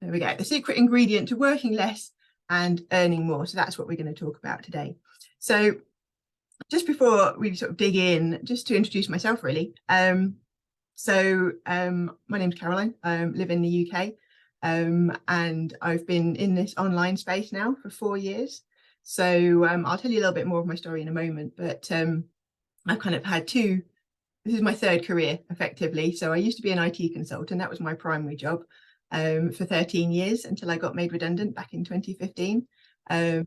There we go. The secret ingredient to working less and earning more. So that's what we're going to talk about today. So just before we sort of dig in, just to introduce myself really. My name's Caroline. I live in the UK, and I've been in this online space now for 4 years. So I'll tell you a little bit more of my story in a moment, but I've kind of had this is my third career effectively. So I used to be an IT consultant. That was my primary job for 13 years until I got made redundant back in 2015. Sorry,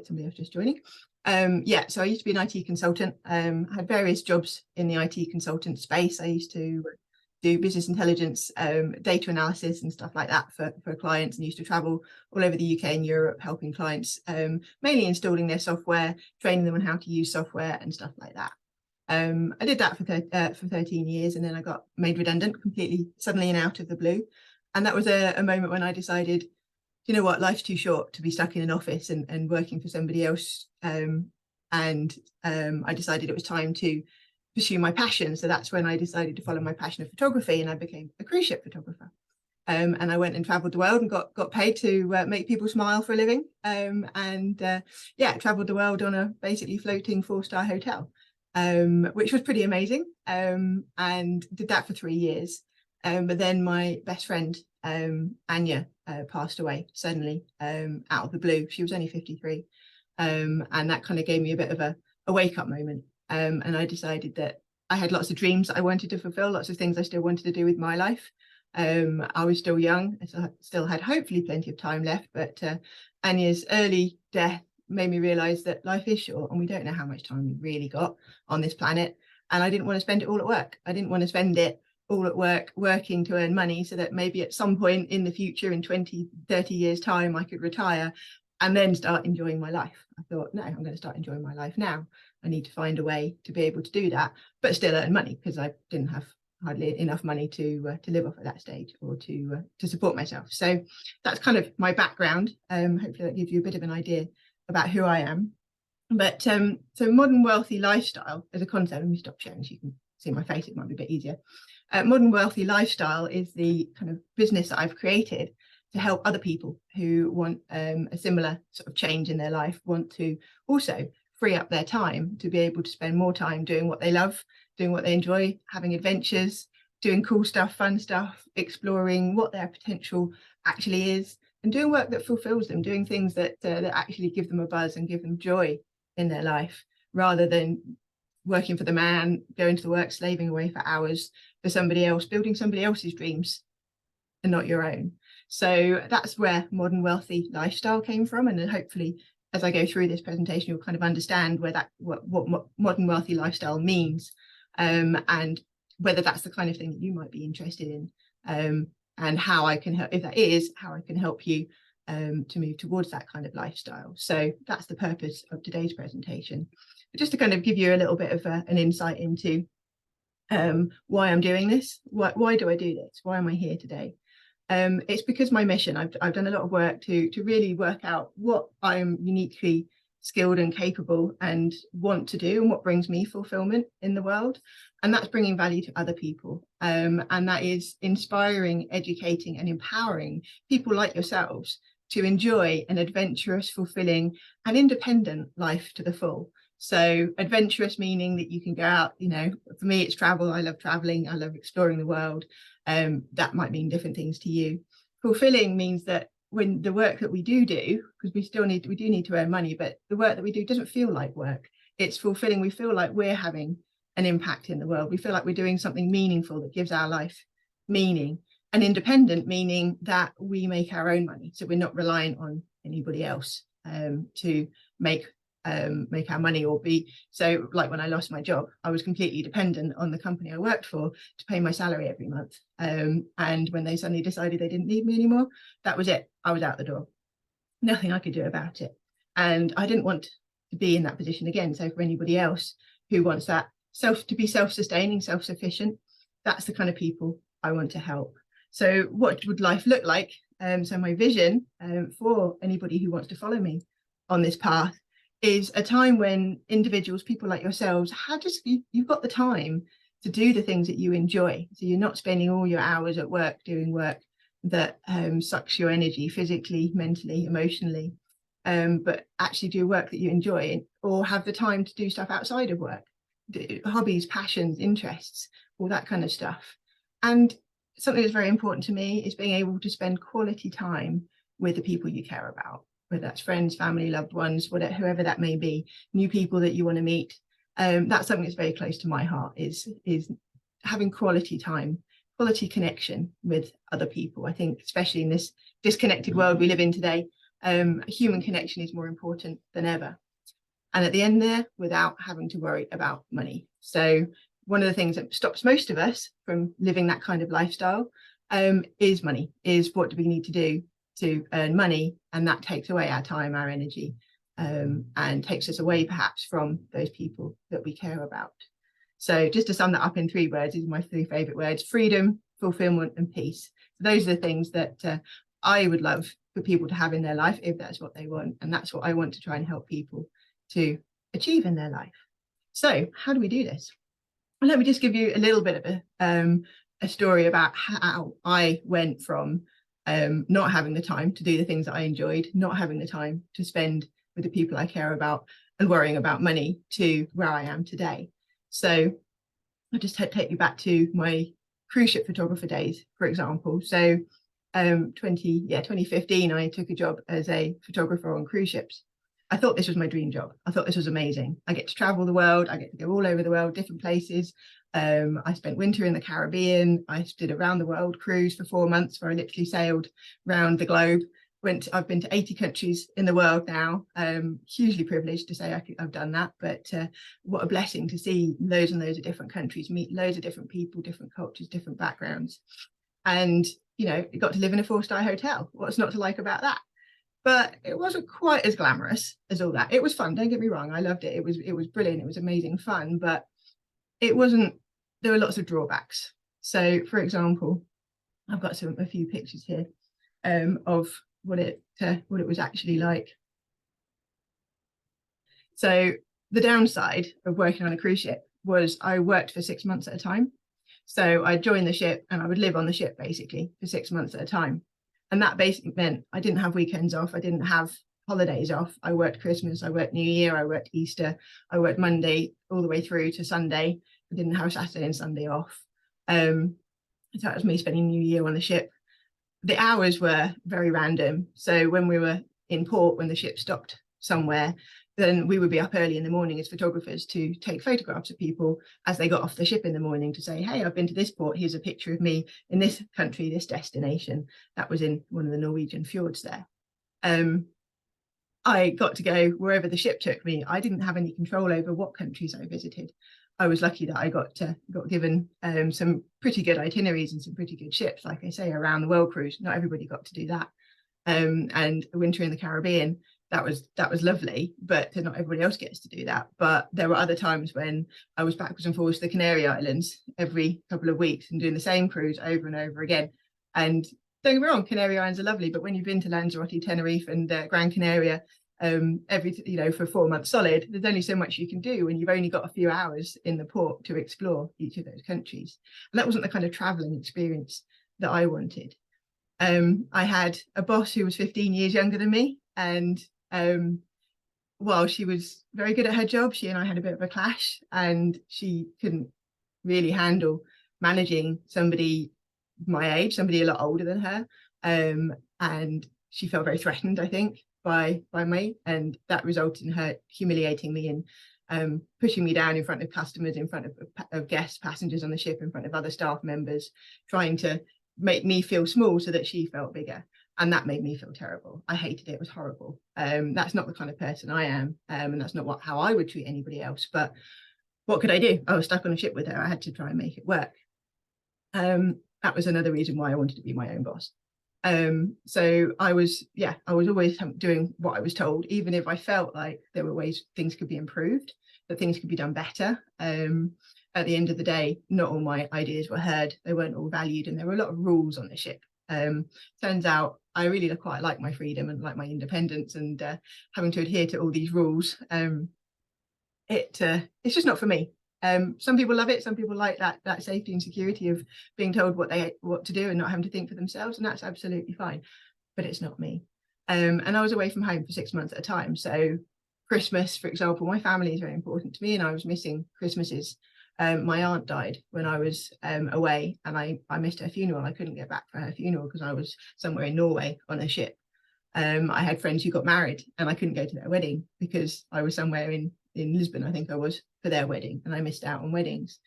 somebody else just joining. So I used to be an IT consultant. I had various jobs in the IT consultant space. I used to do business intelligence, data analysis and stuff like that for clients, and used to travel all over the UK and Europe helping clients, mainly installing their software, training them on how to use software and stuff like that. I did that for 13 years, and then I got made redundant completely, suddenly and out of the blue. And that was a moment when I decided, you know what, life's too short to be stuck in an office and working for somebody else. I decided it was time to pursue my passion. So that's when I decided to follow my passion of photography, and I became a cruise ship photographer. And I went and traveled the world and got paid to make people smile for a living. Traveled the world on a basically floating 4-star hotel, which was pretty amazing. And did that for 3 years. But then my best friend, Anya, passed away suddenly, out of the blue. She was only 53. And that kind of gave me a bit of a wake-up moment. And I decided that I had lots of dreams that I wanted to fulfill, lots of things I still wanted to do with my life. I was still young, so I still had hopefully plenty of time left, but Anya's early death made me realise that life is short and we don't know how much time we've really got on this planet. And I didn't want to spend it all at work. I didn't want to spend it all at work, working to earn money so that maybe at some point in the future, in 20, 30 years time, I could retire and then start enjoying my life. I thought, no, I'm going to start enjoying my life now. I need to find a way to be able to do that, but still earn money, because I didn't have hardly enough money to live off at that stage, or to support myself. So that's kind of my background. Hopefully that gives you a bit of an idea about who I am. But so modern wealthy lifestyle as a concept, let me stop sharing so you can see my face, it might be a bit easier. Modern wealthy lifestyle is the kind of business that I've created to help other people who want a similar sort of change in their life, want to also free up their time to be able to spend more time doing what they love, doing what they enjoy, having adventures, doing cool stuff, fun stuff, exploring what their potential actually is, and doing work that fulfills them, doing things that actually give them a buzz and give them joy in their life, rather than working for the man, going to work, slaving away for hours for somebody else, building somebody else's dreams and not your own. So that's where modern wealthy lifestyle came from. And then hopefully, as I go through this presentation, you'll kind of understand where what modern wealthy lifestyle means, and whether that's the kind of thing that you might be interested in, and how I can help, if that is, how I can help you to move towards that kind of lifestyle. So that's the purpose of today's presentation. But just to kind of give you a little bit of an insight into why I'm doing this. Why do I do this? Why am I here today? It's because my mission, I've done a lot of work to really work out what I'm uniquely skilled and capable and want to do, and what brings me fulfillment in the world. And that's bringing value to other people. And that is inspiring, educating and empowering people like yourselves to enjoy an adventurous, fulfilling and independent life to the full. So adventurous meaning that you can go out, you know, for me, it's travel. I love traveling. I love exploring the world. That might mean different things to you. Fulfilling means that when the work that we do, because we do need to earn money, but the work that we do doesn't feel like work. It's fulfilling. We feel like we're having an impact in the world. We feel like we're doing something meaningful that gives our life meaning. And independent meaning that we make our own money. So we're not reliant on anybody else to make our money, or be. So like when I lost my job, I was completely dependent on the company I worked for to pay my salary every month. And when they suddenly decided they didn't need me anymore, that was it. I was out the door. Nothing I could do about it. And I didn't want to be in that position again. So for anybody else who wants that to be self-sustaining, self-sufficient, that's the kind of people I want to help. So what would life look like? So my vision for anybody who wants to follow me on this path is a time when individuals, people like yourselves, you've got the time to do the things that you enjoy. So you're not spending all your hours at work doing work that sucks your energy physically, mentally, emotionally, but actually do work that you enjoy, or have the time to do stuff outside of work, hobbies, passions, interests, all that kind of stuff. And something that's very important to me is being able to spend quality time with the people you care about, whether that's friends, family, loved ones, whatever, whoever that may be, new people that you want to meet. That's something that's very close to my heart, is having quality time, quality connection with other people. I think especially in this disconnected world we live in today, human connection is more important than ever. And at the end there, without having to worry about money. So one of the things that stops most of us from living that kind of lifestyle is money, is what do we need to do to earn money? And that takes away our time, our energy, and takes us away perhaps from those people that we care about. So just to sum that up in 3 words, these are my 3 favorite words: freedom, fulfillment, and peace. So those are the things that I would love for people to have in their life, if that's what they want. And that's what I want to try and help people to achieve in their life. So how do we do this? Well, let me just give you a little bit of a story about how I went from not having the time to do the things that I enjoyed, not having the time to spend with the people I care about, and worrying about money, to where I am today. So I'll just take you back to my cruise ship photographer days, for example. So 2015, I took a job as a photographer on cruise ships. I thought this was my dream job. I thought this was amazing. I get to travel the world. I get to go all over the world, different places. I spent winter in the Caribbean. I did a round the world cruise for 4 months, where I literally sailed around the globe. I've been to 80 countries in the world now. Hugely privileged to say I've done that, but what a blessing to see loads and loads of different countries, meet loads of different people, different cultures, different backgrounds. And, you know, you got to live in a 4-star hotel. What's not to like about that? But it wasn't quite as glamorous as all that. It was fun, don't get me wrong. I loved it. It was brilliant. It was amazing fun, but it wasn't, there were lots of drawbacks. So for example, I've got a few pictures here of what it was actually like. So the downside of working on a cruise ship was I worked for 6 months at a time. So I'd join the ship and I would live on the ship basically for 6 months at a time. And that basically meant I didn't have weekends off. I didn't have holidays off. I worked Christmas, I worked New Year, I worked Easter, I worked Monday all the way through to Sunday. I didn't have Saturday and Sunday off. So that was me spending New Year on the ship. The hours were very random. So when we were in port, when the ship stopped somewhere, then we would be up early in the morning as photographers to take photographs of people as they got off the ship in the morning, to say, hey, I've been to this port, here's a picture of me in this country, this destination. That was in one of the Norwegian fjords there. I got to go wherever the ship took me. I didn't have any control over what countries I visited. I was lucky that I got given some pretty good itineraries and some pretty good ships, like I say, around the world cruise. Not everybody got to do that. And the winter in the Caribbean, that was lovely, but not everybody else gets to do that. But there were other times when I was backwards and forwards to the Canary Islands every couple of weeks and doing the same cruise over and over again. And don't get me wrong, Canary Islands are lovely, but when you've been to Lanzarote, Tenerife, and Gran Canaria, for 4 months solid, there's only so much you can do when you've only got a few hours in the port to explore each of those countries. And that wasn't the kind of traveling experience that I wanted. I had a boss who was 15 years younger than me, and while she was very good at her job, she and I had a bit of a clash, and she couldn't really handle managing somebody my age, somebody a lot older than her, and she felt very threatened, I think, by me, and that resulted in her humiliating me and pushing me down in front of customers, in front of guests, passengers on the ship, in front of other staff members, trying to make me feel small so that she felt bigger. And that made me feel terrible. I hated it. It was horrible. That's not the kind of person I am, and that's not how I would treat anybody else. But what could I do? I was stuck on a ship with her. I had to try and make it work. That was another reason why I wanted to be my own boss. So I was always doing what I was told, even if I felt like there were ways things could be improved, that things could be done better. At the end of the day, not all my ideas were heard. They weren't all valued, and there were a lot of rules on the ship. Turns out I really quite like my freedom and like my independence, and having to adhere to all these rules, it's just not for me. Some people love it, some people like that safety and security of being told what to do and not having to think for themselves, and that's absolutely fine, but it's not me. And I was away from home for 6 months at a time, so Christmas, for example, my family is very important to me, and I was missing Christmases. My aunt died when I was away, and I missed her funeral. I couldn't get back for her funeral because I was somewhere in Norway on a ship. I had friends who got married, and I couldn't go to their wedding because I was somewhere in Lisbon, I think I was, for their wedding, and I missed out on weddings.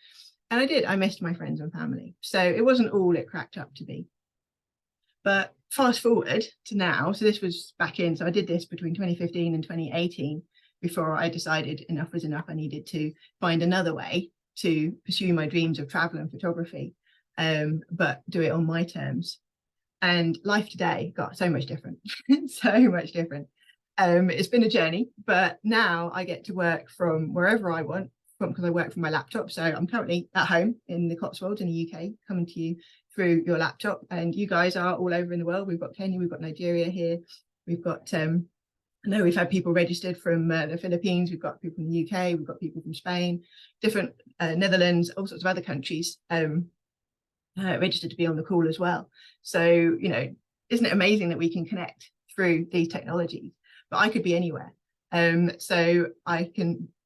And I missed my friends and family. So it wasn't all it cracked up to be. But fast forward to now, so this was back in, so I did this between 2015 and 2018 before I decided enough was enough. I needed to find another way to pursue my dreams of travel and photography, but do it on my terms. And life today got so much different, so much different. It's been a journey, but now I get to work from wherever I want, because I work from my laptop. So I'm currently at home in the Cotswolds in the UK, coming to you through your laptop, and you guys are all over in the world. We've got Kenya, we've got Nigeria here, we've got I know we've had people registered from the Philippines, we've got people from the UK, we've got people from Spain, different Netherlands, all sorts of other countries registered to be on the call as well. So, you know, isn't it amazing that we can connect through these technologies? But I could be anywhere. So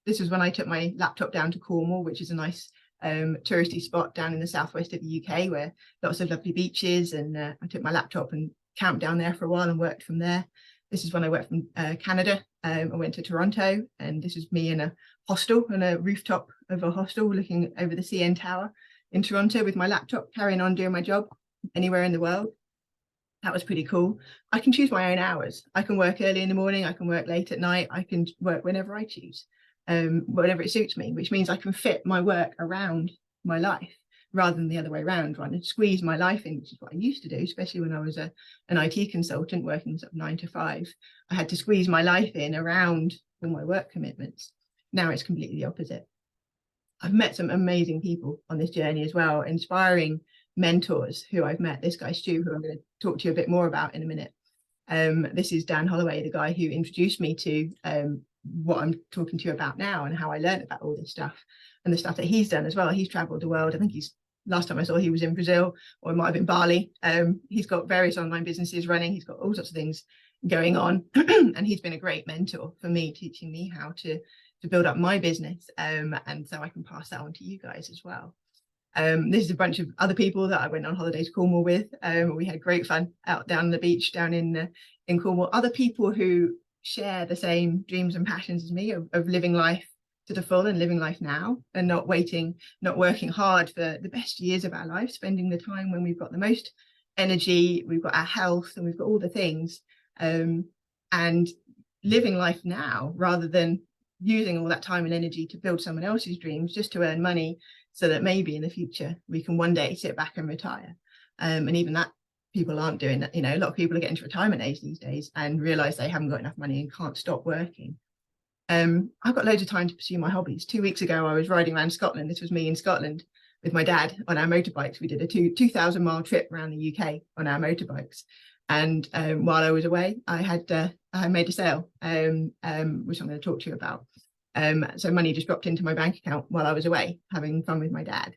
this was when I took my laptop down to Cornwall, which is a nice touristy spot down in the southwest of the UK, where lots of lovely beaches, and I took my laptop and camped down there for a while and worked from there. This is when I worked from Canada. I went to Toronto, and this is me in a hostel, on a rooftop of a hostel looking over the CN Tower in Toronto with my laptop, carrying on doing my job anywhere in the world. That was pretty cool. I can choose my own hours. I can work early in the morning, I can work late at night, I can work whenever I choose, whenever it suits me, which means I can fit my work around my life rather than the other way around, trying to squeeze my life in, which is what I used to do, especially when I was an IT consultant working sort of 9 to 5. I had to squeeze my life in around all my work commitments. Now it's completely the opposite. I've met some amazing people on this journey as well, inspiring mentors who I've met. This guy, Stu, who I'm going to talk to you a bit more about in a minute. This is Dan Holloway, the guy who introduced me to what I'm talking to you about now, and how I learned about all this stuff and the stuff that he's done as well. He's traveled the world. I think last time I saw he was in Brazil, or it might have been Bali. He's got various online businesses running. He's got all sorts of things going on. And he's been a great mentor for me, teaching me how to build up my business. And so I can pass that on to you guys as well. This is a bunch of other people that I went on holiday to Cornwall with. We had great fun out down the beach down in Cornwall. Other people who share the same dreams and passions as me of living life to the full and living life now, and not working hard for the best years of our life, spending the time when we've got the most energy, we've got our health, and we've got all the things, and living life now rather than using all that time and energy to build someone else's dreams just to earn money, so that maybe in the future we can one day sit back and retire. And even that, people aren't doing that. You know, a lot of people are getting to retirement age these days and realize they haven't got enough money and can't stop working. I've got loads of time to pursue my hobbies. 2 weeks ago, I was riding around Scotland. This was me in Scotland with my dad on our motorbikes. We did a 2,000-mile trip around the UK on our motorbikes. And while I was away, I made a sale, which I'm going to talk to you about. So money just dropped into my bank account while I was away, having fun with my dad,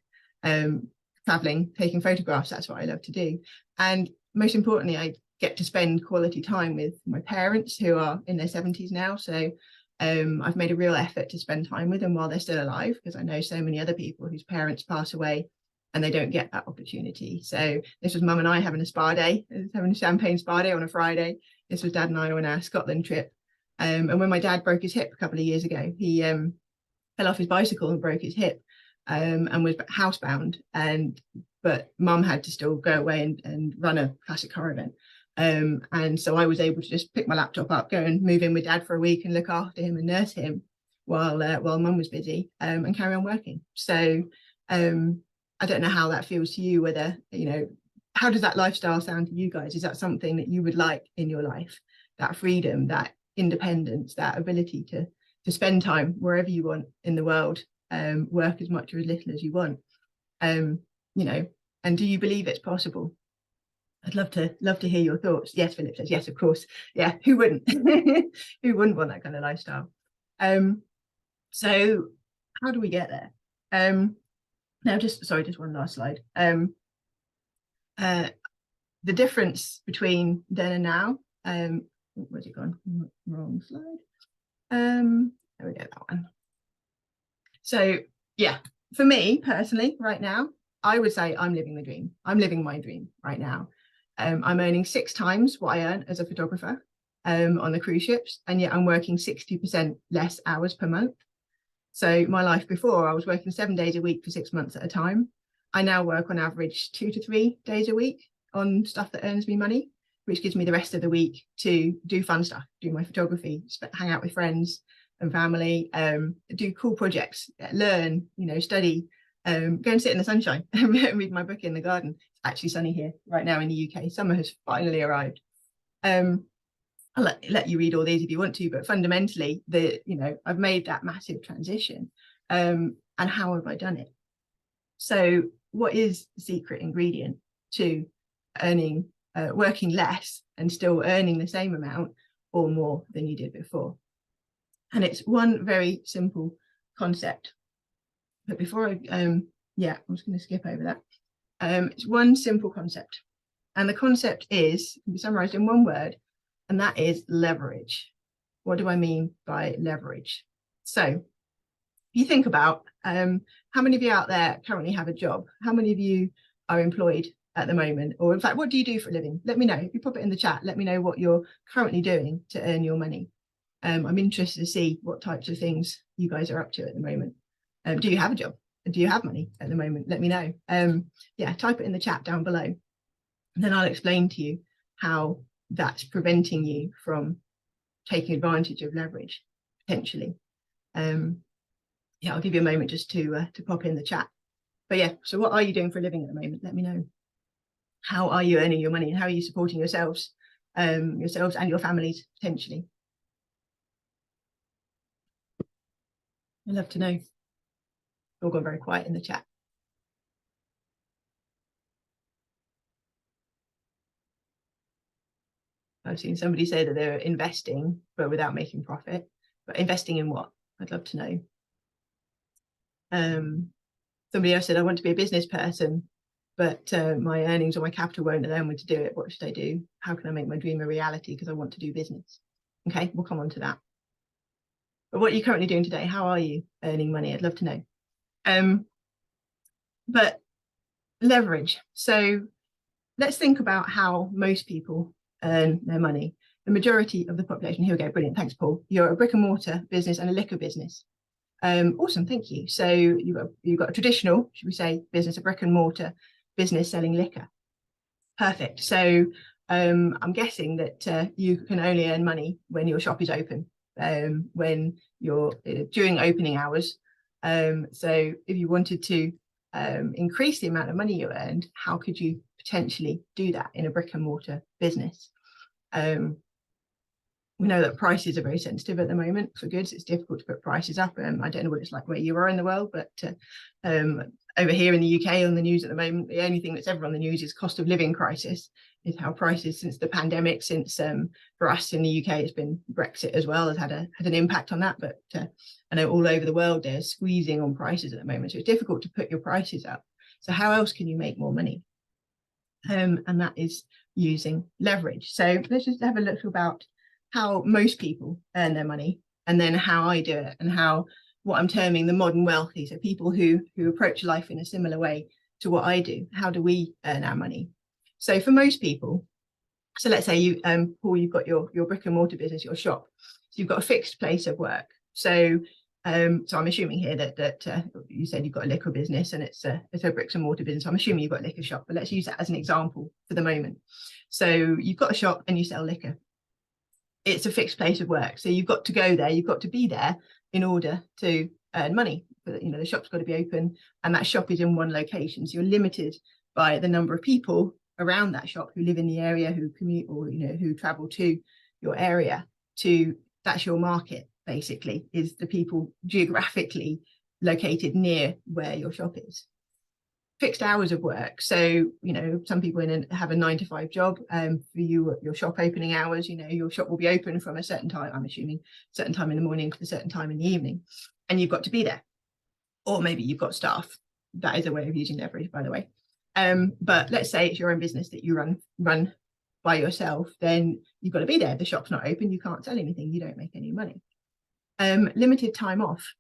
traveling, taking photographs. That's what I love to do. And most importantly, I get to spend quality time with my parents, who are in their 70s now. So I've made a real effort to spend time with them while they're still alive, because I know so many other people whose parents pass away and they don't get that opportunity. So this was Mum and I having a spa day, having a champagne spa day on a Friday. This was Dad and I on our Scotland trip. And when my dad broke his hip a couple of years ago, he fell off his bicycle and broke his hip, and was housebound. But Mum had to still go away and run a classic car event. And so I was able to just pick my laptop up, go and move in with Dad for a week and look after him and nurse him while Mum was busy, and carry on working. So I don't know how that feels to you, whether, you know, how does that lifestyle sound to you guys? Is that something that you would like in your life? That freedom, that independence, that ability to spend time wherever you want in the world, work as much or as little as you want, you know, and do you believe it's possible? I'd love to hear your thoughts. Yes, Philip says yes, of course. Yeah, who wouldn't? Who wouldn't want that kind of lifestyle? So how do we get there? Now just one last slide. The difference between then and now, where's it gone? Wrong slide. There we go, that one. So yeah, for me personally, right now, I would say I'm living the dream. I'm living my dream right now. I'm earning 6 times what I earn as a photographer on the cruise ships, and yet I'm working 60% less hours per month. So my life before, I was working 7 days a week for 6 months at a time. I now work on average 2 to 3 days a week on stuff that earns me money, which gives me the rest of the week to do fun stuff, do my photography, hang out with friends and family, do cool projects, learn, study, go and sit in the sunshine and read my book in the garden. It's actually sunny here right now in the UK. Summer has finally arrived. I'll let you read all these if you want to, but fundamentally, I've made that massive transition. And how have I done it? So what is the secret ingredient to earning, working less and still earning the same amount or more than you did before? And it's one very simple concept. But before I'm just going to skip over that. It's one simple concept. And the concept can be summarized in one word, and that is leverage. What do I mean by leverage? So if you think about how many of you out there currently have a job? How many of you are employed at the moment? Or in fact, what do you do for a living? Let me know. If you pop it in the chat, let me know what you're currently doing to earn your money. I'm interested to see what types of things you guys are up to at the moment. Do you have a job? Do you have money at the moment? Let me know. Type it in the chat down below. And then I'll explain to you how that's preventing you from taking advantage of leverage, potentially. I'll give you a moment just to pop in the chat. But so what are you doing for a living at the moment? Let me know. How are you earning your money, and how are you supporting yourselves and your families, potentially? I'd love to know. All gone very quiet in the chat. I've seen somebody say that they're investing, but without making profit. But investing in what? I'd love to know. Somebody else said, I want to be a business person, but my earnings or my capital won't allow me to do it. What should I do? How can I make my dream a reality? Because I want to do business. Okay, we'll come on to that. But what are you currently doing today? How are you earning money? I'd love to know. But leverage. So let's think about how most people earn their money. The majority of the population, here we go, brilliant, thanks Paul. You're a brick and mortar business and a liquor business. Awesome, thank you. So you've got a traditional, should we say, business, a brick and mortar business selling liquor. Perfect. So I'm guessing that you can only earn money when your shop is open, when you're during opening hours. So if you wanted to increase the amount of money you earned, how could you potentially do that in a brick and mortar business? We know that prices are very sensitive at the moment for goods. It's difficult to put prices up. I don't know what it's like where you are in the world, but over here in the UK on the news at the moment, the only thing that's ever on the news is cost of living crisis, is how prices since the pandemic, since for us in the UK, it's been Brexit as well, has had an impact on that. But I know all over the world, they're squeezing on prices at the moment. So it's difficult to put your prices up. So how else can you make more money? And that is using leverage. So let's just have a look about how most people earn their money, and then how I do it, and how what I'm terming the modern wealthy. So people who approach life in a similar way to what I do. How do we earn our money? So for most people, so let's say you, Paul, you've got your brick and mortar business, your shop. So you've got a fixed place of work. So I'm assuming here that you said you've got a liquor business and it's a bricks and mortar business. I'm assuming you've got a liquor shop, but let's use that as an example for the moment. So you've got a shop and you sell liquor. It's a fixed place of work. So you've got to go there, you've got to be there in order to earn money. But the shop's got to be open, and that shop is in one location. So you're limited by the number of people around that shop who live in the area, who commute, or who travel to your area. That's your market, basically, is the people geographically located near where your shop is. Fixed hours of work. So, some people have a 9-to-5 job. For you, your shop opening hours, your shop will be open from a certain time, I'm assuming, certain time in the morning to a certain time in the evening, and you've got to be there. or maybe you've got staff. That is a way of using leverage, by the way. But let's say it's your own business that you run by yourself, then you've got to be there. The shop's not open, you can't sell anything, you don't make any money. Limited time off.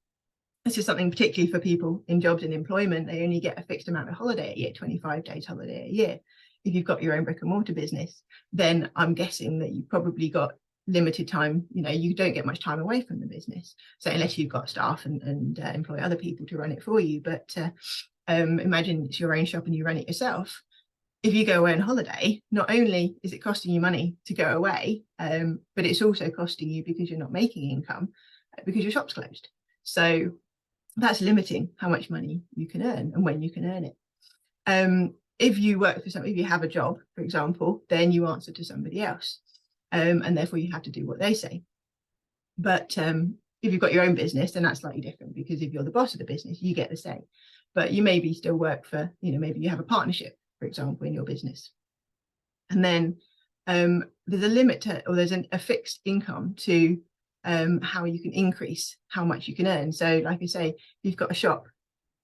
This is something particularly for people in jobs and employment. They only get a fixed amount of holiday a year, 25 days holiday a year. If you've got your own brick and mortar business, then I'm guessing that you've probably got limited time. You don't get much time away from the business. So unless you've got staff and employ other people to run it for you. But imagine it's your own shop and you run it yourself. If you go away on holiday, not only is it costing you money to go away, but it's also costing you because you're not making income because your shop's closed. So that's limiting how much money you can earn and when you can earn it. If you work for somebody, if you have a job, for example, then you answer to somebody else, and therefore you have to do what they say. But if you've got your own business, then that's slightly different, because if you're the boss of the business, you get the say. But you maybe still work for, maybe you have a partnership, for example, in your business. And then there's a limit to, or there's a fixed income to how you can increase how much you can earn. So like I say, if you've got a shop,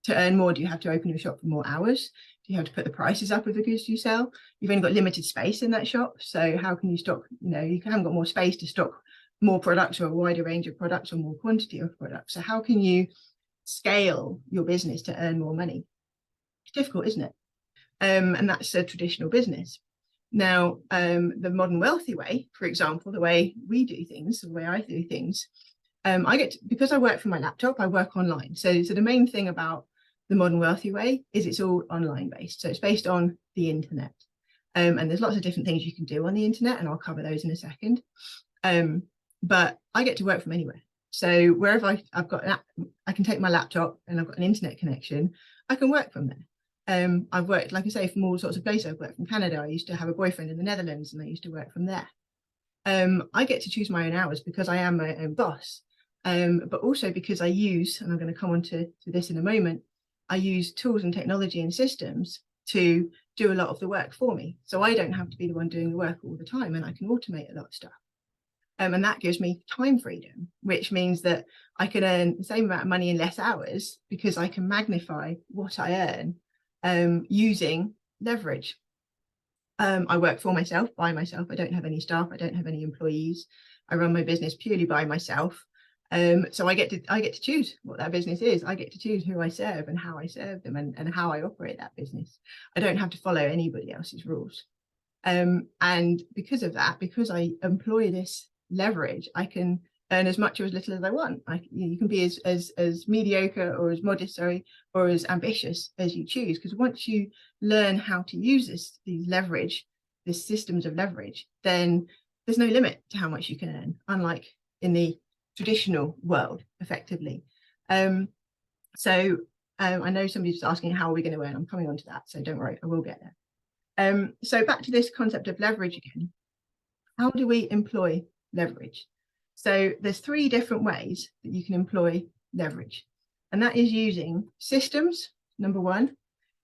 to earn more, do you have to open your shop for more hours? Do you have to put the prices up of the goods you sell? You've only got limited space in that shop. So how can you stock, you haven't got more space to stock more products or a wider range of products or more quantity of products. So how can you scale your business to earn more money? It's difficult, isn't it? And that's a traditional business. Now, the modern wealthy way, for example, the way we do things, the way I do things, because I work from my laptop, I work online. So the main thing about the modern wealthy way is it's all online based. So it's based on the internet. And there's lots of different things you can do on the internet, and I'll cover those in a second. But I get to work from anywhere. So wherever I've got I can take my laptop and I've got an internet connection, I can work from there. I've worked, like I say, from all sorts of places. I've worked from Canada. I used to have a boyfriend in the Netherlands, and I used to work from there. I get to choose my own hours because I am my own boss, but also because I use, and I'm going to come on to this in a moment, I use tools and technology and systems to do a lot of the work for me. So I don't have to be the one doing the work all the time, and I can automate a lot of stuff. And that gives me time freedom, which means that I can earn the same amount of money in less hours because I can magnify what I earn using leverage. I work for myself, by myself. I don't have any staff. I don't have any employees. I run my business purely by myself. So I get to choose what that business is. I get to choose who I serve and how I serve them, and how I operate that business. I don't have to follow anybody else's rules. And because of that, because I employ this leverage, I can earn as much or as little as I want. You can be as mediocre or as modest, or as ambitious as you choose. Because once you learn how to use these systems of leverage, then there's no limit to how much you can earn, unlike in the traditional world, effectively. I know somebody's asking, how are we going to earn? I'm coming on to that, so don't worry, I will get there. So back to this concept of leverage again. How do we employ leverage? So there's 3 different ways that you can employ leverage, and that is using systems, number 1,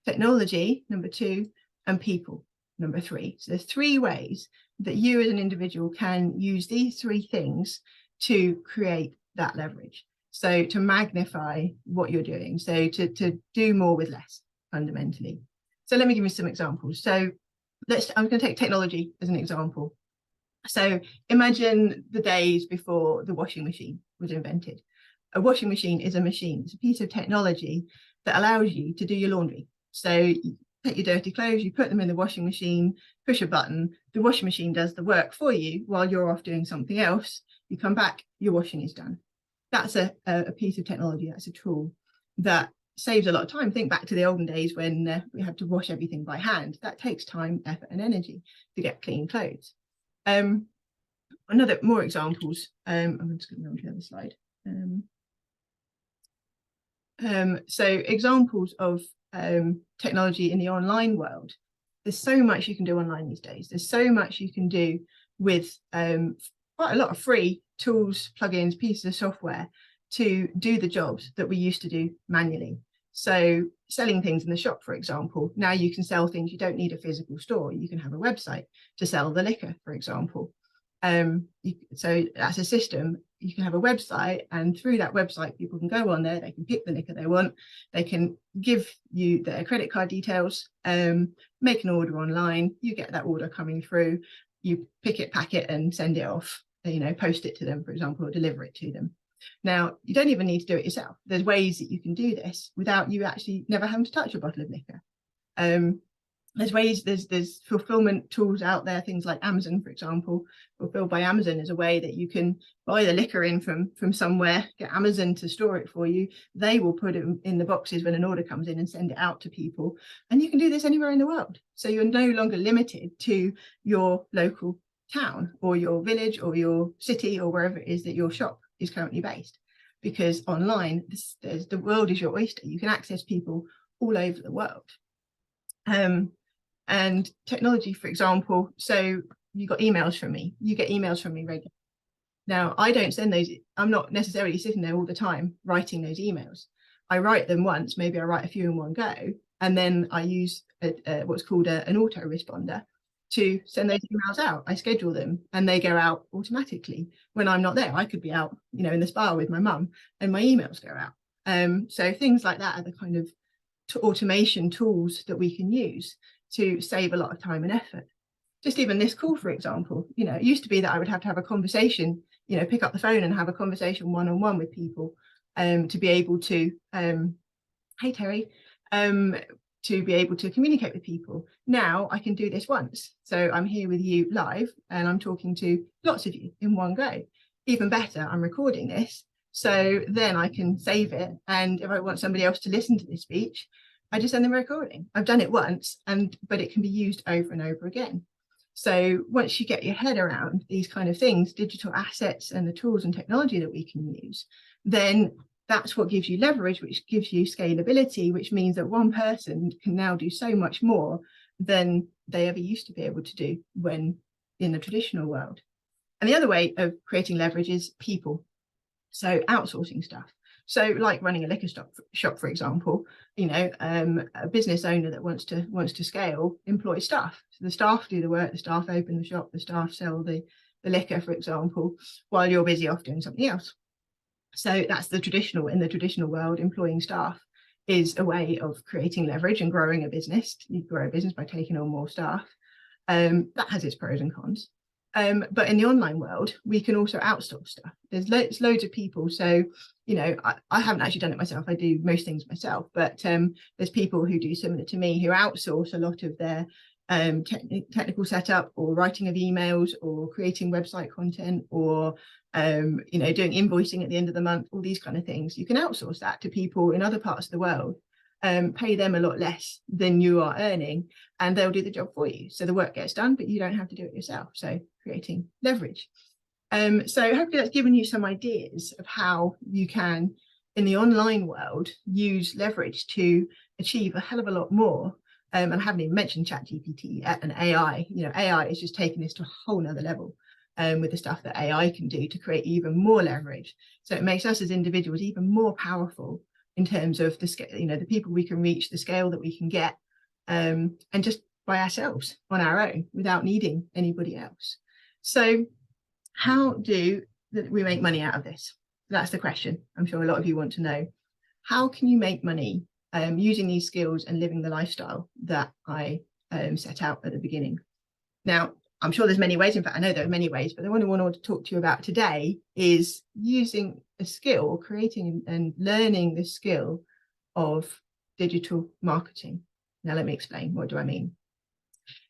technology, number 2, and people, number 3. So there's 3 ways that you as an individual can use these 3 things to create that leverage. So to magnify what you're doing, so to do more with less, fundamentally. So let me give you some examples. So I'm going to take technology as an example. So imagine the days before the washing machine was invented. A washing machine is a machine. It's a piece of technology that allows you to do your laundry. So you take your dirty clothes, you put them in the washing machine, push a button, the washing machine does the work for you while you're off doing something else. You come back, your washing is done. That's a piece of technology. That's a tool that saves a lot of time. Think back to the olden days when we had to wash everything by hand. That takes time, effort, and energy to get clean clothes. More examples. I'm just going to go on to the other slide. So examples of technology in the online world. There's so much you can do online these days. There's so much you can do with quite a lot of free tools, plugins, pieces of software to do the jobs that we used to do manually. So selling things in the shop, for example, now you can sell things. You don't need a physical store. You can have a website to sell the liquor, for example. So that's a system. You can have a website, and through that website, people can go on there, they can pick the liquor they want, they can give you their credit card details, make an order online, you get that order coming through, you pick it, pack it, and send it off, post it to them, for example, or deliver it to them. Now, you don't even need to do it yourself. There's ways that you can do this without you actually never having to touch a bottle of liquor. There's ways, there's fulfillment tools out there, things like Amazon, for example. Fulfilled by Amazon is a way that you can buy the liquor in from somewhere, get Amazon to store it for you. They will put it in the boxes when an order comes in and send it out to people. And you can do this anywhere in the world. So you're no longer limited to your local town or your village or your city or wherever it is that your shop is currently based. Because online, the world is your oyster. You can access people all over the world. And technology, for example, so you got emails from me, you get emails from me regularly. Now, I don't send those, I'm not necessarily sitting there all the time writing those emails. I write them once, maybe I write a few in one go, and then I use what's called an autoresponder to send those emails out. I schedule them and they go out automatically. When I'm not there, I could be out, in the spa with my mum, and my emails go out. So things like that are the kind of automation tools that we can use to save a lot of time and effort. Just even this call, for example, it used to be that I would have to have a conversation, pick up the phone and have a conversation one-on-one with people, to be able to, hey Terry, to be able to communicate with people. Now I can do this once. So I'm here with you live and I'm talking to lots of you in one go. Even better, I'm recording this. So then I can save it. And if I want somebody else to listen to this speech, I just send them a recording. I've done it once, but it can be used over and over again. So once you get your head around these kind of things, digital assets and the tools and technology that we can use, then that's what gives you leverage, which gives you scalability, which means that one person can now do so much more than they ever used to be able to do when in the traditional world. And the other way of creating leverage is people. So outsourcing stuff. So like running a liquor shop, for example, a business owner that wants to scale employs staff. So the staff do the work, the staff open the shop, the staff sell the liquor, for example, while you're busy off doing something else. So that's in the traditional world, employing staff is a way of creating leverage and growing a business. You grow a business by taking on more staff. That has its pros and cons. But in the online world, we can also outsource stuff. There's loads of people. So, I haven't actually done it myself. I do most things myself, but there's people who do similar to me who outsource a lot of their technical setup or writing of emails or creating website content or, doing invoicing at the end of the month, all these kind of things. You can outsource that to people in other parts of the world. Pay them a lot less than you are earning and they'll do the job for you. So the work gets done, but you don't have to do it yourself. So creating leverage. So hopefully that's given you some ideas of how you can, in the online world, use leverage to achieve a hell of a lot more. And I haven't even mentioned ChatGPT and AI. AI is just taking this to a whole nother level with the stuff that AI can do to create even more leverage. So it makes us as individuals even more powerful in terms of the scale, the people we can reach, the scale that we can get, and just by ourselves on our own without needing anybody else. So how do we make money out of this? That's the question. I'm sure a lot of you want to know. How can you make money using these skills and living the lifestyle that I set out at the beginning? Now, I'm sure there's many ways. In fact, I know there are many ways, but the one I want to talk to you about today is using a skill, or creating and learning the skill of digital marketing. Now, let me explain. What do I mean?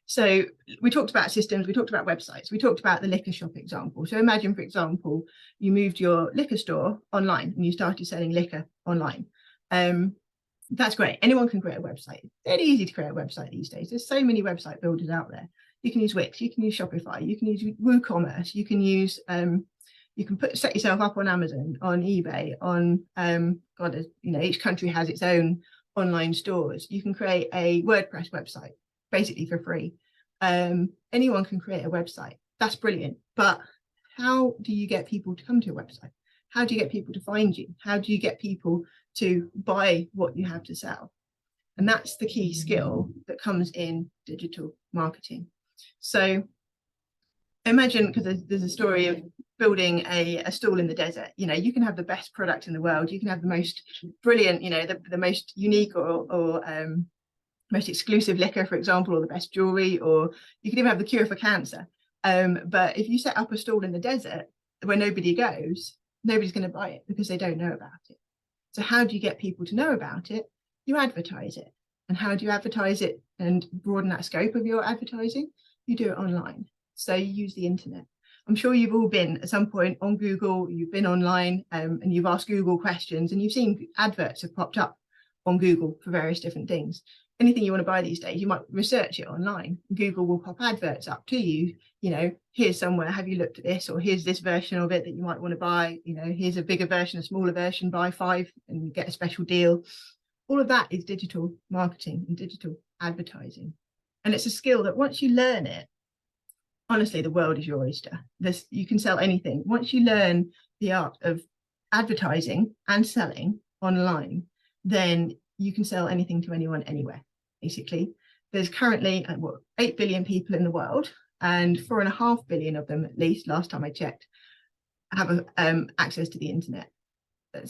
So we talked about systems, we talked about websites, we talked about the liquor shop example. So imagine, for example, you moved your liquor store online and you started selling liquor online. That's great. Anyone can create a website. It's very easy to create a website these days. There's so many website builders out there. You can use Wix, you can use Shopify, you can use WooCommerce, you can use you can set yourself up on Amazon, on eBay, on each country has its own online stores. You can create a WordPress website basically for free. Anyone can create a website. That's brilliant. But how do you get people to come to your website? How do you get people to find you? How do you get people to buy what you have to sell? And that's the key skill that comes in digital marketing. So imagine, because there's a story of building a stall in the desert. You know, you can have the best product in the world, you can have the most brilliant, you know, the most unique or most exclusive liquor, for example, or the best jewelry, or you could even have the cure for cancer. But if you set up a stall in the desert where nobody goes, nobody's going to buy it because they don't know about it. So how do you get people to know about it? You advertise it. And how do you advertise it and broaden that scope of your advertising? You do it online. So you use the internet. I'm sure you've all been at some point on Google, you've been online, and you've asked Google questions, and you've seen adverts have popped up on Google for various different things. Anything you want to buy these days, you might research it online. Google will pop adverts up to you. You know, here's somewhere, have you looked at this? Or here's this version of it that you might want to buy. You know, here's a bigger version, a smaller version, buy 5 and you get a special deal. All of that is digital marketing and digital advertising. And it's a skill that once you learn it, honestly, the world is your oyster. You can sell anything. Once you learn the art of advertising and selling online, then you can sell anything to anyone, anywhere, basically. There's currently 8 billion people in the world, and 4.5 billion of them, at least, last time I checked, have access to the internet.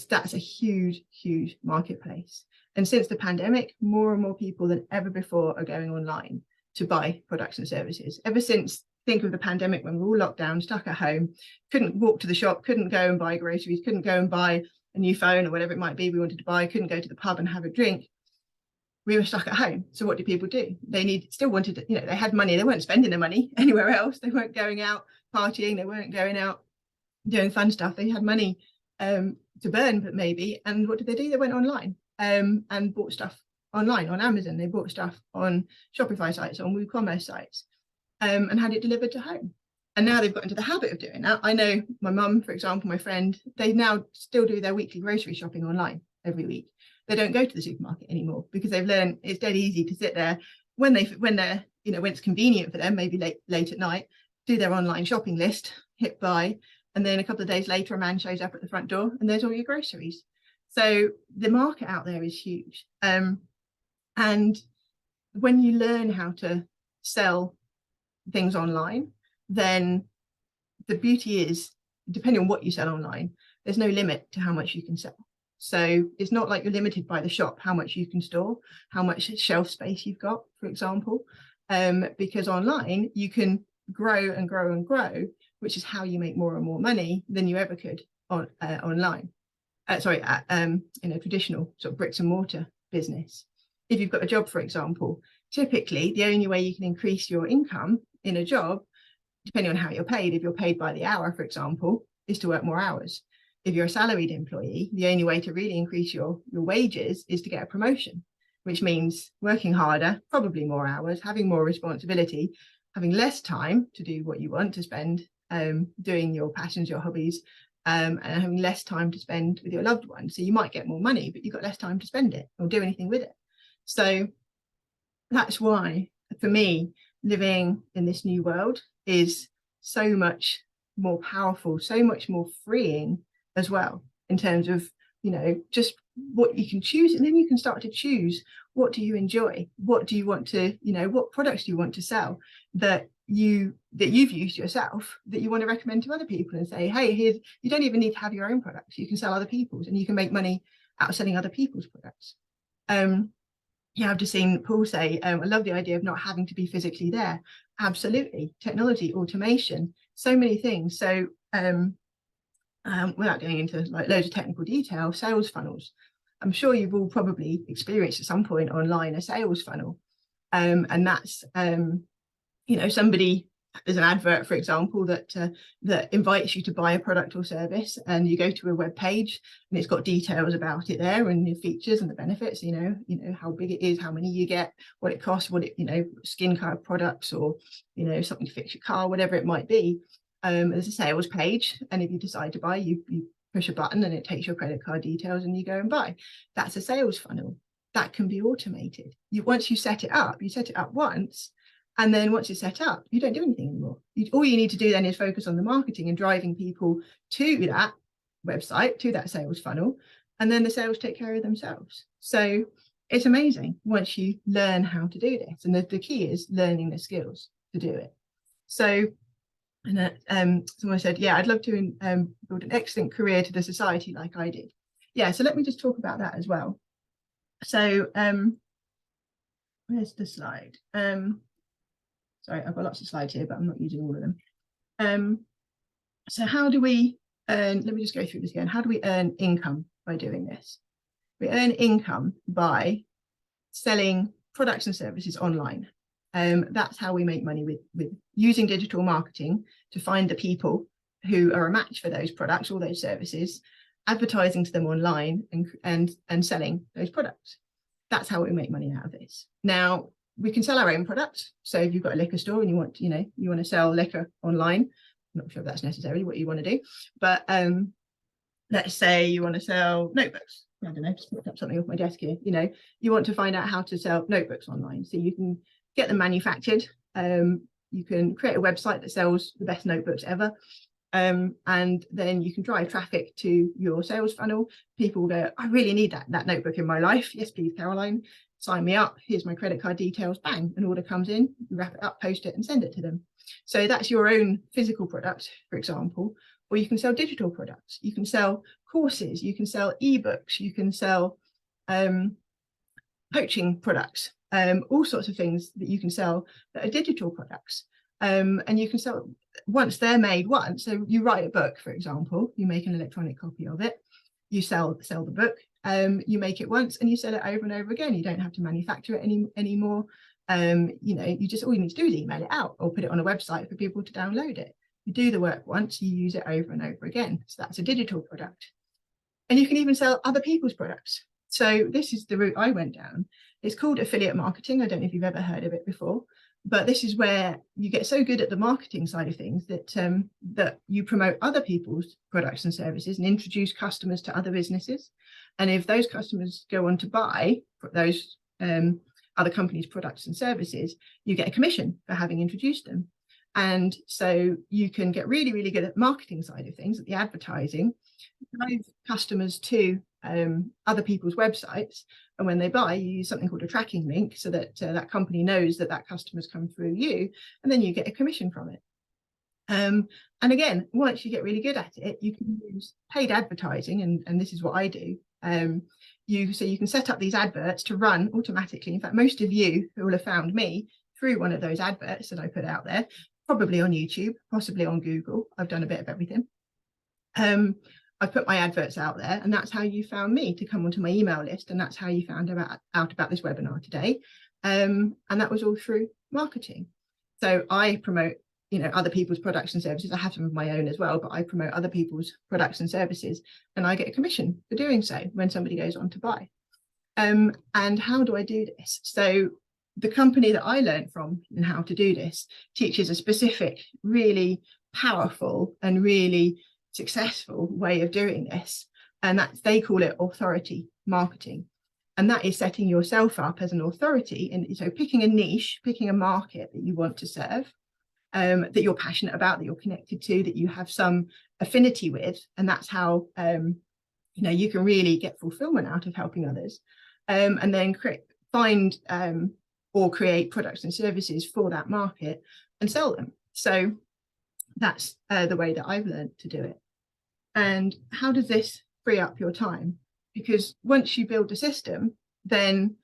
That's a huge, huge marketplace. And since the pandemic, more and more people than ever before are going online to buy products and services. Ever since, think of the pandemic, when we were all locked down, stuck at home, couldn't walk to the shop, couldn't go and buy groceries, couldn't go and buy a new phone or whatever it might be we wanted to buy, couldn't go to the pub and have a drink. We were stuck at home. So what did people do? They still wanted to, you know, they had money, they weren't spending their money anywhere else. They weren't going out partying, they weren't going out doing fun stuff. They had money to burn, but maybe. And what did they do? They went online and bought stuff online on Amazon. They bought stuff on Shopify sites, on WooCommerce sites, and had it delivered to home. And now they've got into the habit of doing that. I know my mum, for example, my friend, they now still do their weekly grocery shopping online every week. They don't go to the supermarket anymore because they've learned it's dead easy to sit there when they're, you know, when it's convenient for them, maybe late at night, do their online shopping list, hit buy, and then a couple of days later, a man shows up at the front door and there's all your groceries. So the market out there is huge. And when you learn how to sell things online, then the beauty is, depending on what you sell online, there's no limit to how much you can sell. So it's not like you're limited by the shop, how much you can store, how much shelf space you've got, for example, because online you can grow and grow and grow, which is how you make more and more money than you ever could online. In a traditional sort of bricks and mortar business. If you've got a job, for example, typically the only way you can increase your income in a job, depending on how you're paid, if you're paid by the hour, for example, is to work more hours. If you're a salaried employee, the only way to really increase your wages is to get a promotion, which means working harder, probably more hours, having more responsibility, having less time to do what you want to spend doing your passions, your hobbies, and having less time to spend with your loved ones. So you might get more money, but you've got less time to spend it or do anything with it. So that's why, for me, living in this new world is so much more powerful, so much more freeing as well, in terms of, you know, just what you can choose. And then you can start to choose, what do you enjoy? What do you want to, you know, what products do you want to sell that you've used yourself, that you want to recommend to other people and say, hey, here's, you don't even need to have your own products, you can sell other people's, and you can make money out of selling other people's products. Yeah, I've just seen Paul say, I love the idea of not having to be physically there. Absolutely. Technology, automation, so many things. So without going into like loads of technical detail, sales funnels. I'm sure you've all probably experienced at some point online a sales funnel. And that's, you know, somebody, there's an advert, for example, that invites you to buy a product or service, and you go to a web page and it's got details about it there and the features and the benefits, you know how big it is, how many you get, what it costs, what it, you know, skincare products, or, you know, something to fix your car, whatever it might be. There's a sales page, and if you decide to buy, you push a button and it takes your credit card details and you go and buy. That's a sales funnel that can be automated. Once you set it up once. And then once it's set up, you don't do anything anymore. All you need to do then is focus on the marketing and driving people to that website, to that sales funnel, and then the sales take care of themselves. So it's amazing once you learn how to do this. And the key is learning the skills to do it. So And someone said, yeah, I'd love to build an excellent career to the society like I did. Yeah, so let me just talk about that as well. So where's the slide? Sorry, I've got lots of slides here, but I'm not using all of them. So how do we earn, let me just go through this again. How do we earn income by doing this? We earn income by selling products and services online. That's how we make money, with using digital marketing to find the people who are a match for those products or those services, advertising to them online and selling those products. That's how we make money out of this. Now, we can sell our own products. So if you've got a liquor store and you want to sell liquor online, I'm not sure if that's necessarily what you want to do, but let's say you want to sell notebooks. I don't know, just picked up something off my desk here. You want to find out how to sell notebooks online. So you can get them manufactured. You can create a website that sells the best notebooks ever. And then you can drive traffic to your sales funnel. People will go, I really need that notebook in my life. Yes, please, Caroline, sign me up. Here's my credit card details. Bang, an order comes in, you wrap it up, post it and send it to them. So that's your own physical product, for example. Or you can sell digital products. You can sell courses. You can sell ebooks. You can sell coaching products, all sorts of things that you can sell that are digital products. And you can sell once they're made once. So you write a book, for example, you make an electronic copy of it, you sell the book, you make it once and you sell it over and over again. You don't have to manufacture it anymore. You just, all you need to do is email it out or put it on a website for people to download it. You do the work once, you use it over and over again. So that's a digital product. And you can even sell other people's products. So this is the route I went down. It's called affiliate marketing. I don't know if you've ever heard of it before, but this is where you get so good at the marketing side of things that that you promote other people's products and services and introduce customers to other businesses. And if those customers go on to buy those other companies' products and services, you get a commission for having introduced them. And so you can get really, really good at the marketing side of things, at the advertising, drive customers to other people's websites. And when they buy, you use something called a tracking link so that that company knows that customer's come through you, and then you get a commission from it. And again, once you get really good at it, you can use paid advertising, and this is what I do. So you can set up these adverts to run automatically. In fact, most of you who will have found me through one of those adverts that I put out there, probably on YouTube, possibly on Google. I've done a bit of everything. I've put my adverts out there, and that's how you found me, to come onto my email list, and that's how you found out about this webinar today. And that was all through marketing. So I promote other people's products and services. I have some of my own as well, but I promote other people's products and services, and I get a commission for doing so when somebody goes on to buy. And how do I do this? So the company that I learned from and how to do this teaches a specific, really powerful and really successful way of doing this, and they call it authority marketing. And that is setting yourself up as an authority, and so picking a niche, picking a market that you want to serve, that you're passionate about, that you're connected to, that you have some affinity with, and that's how you can really get fulfillment out of helping others, and then find or create products and services for that market and sell them. So that's the way that I've learned to do it. And how does this free up your time? Because once you build a system, then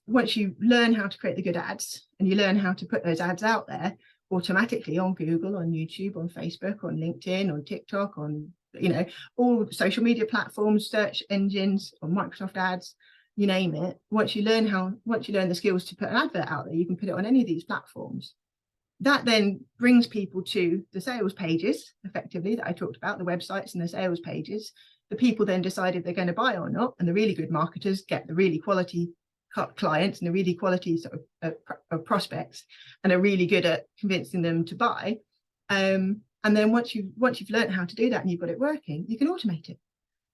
once you learn how to create the good ads and you learn how to put those ads out there automatically on Google, on YouTube, on Facebook, on LinkedIn, on TikTok, on all social media platforms, search engines, on Microsoft ads, you name it. Once you learn the skills to put an advert out there, you can put it on any of these platforms. That then brings people to the sales pages, effectively, that I talked about, the websites and the sales pages. The people then decide if they're going to buy or not, and the really good marketers get the really quality clients and the really quality sort of prospects, and are really good at convincing them to buy. And then once you've learned how to do that and you've got it working, you can automate it.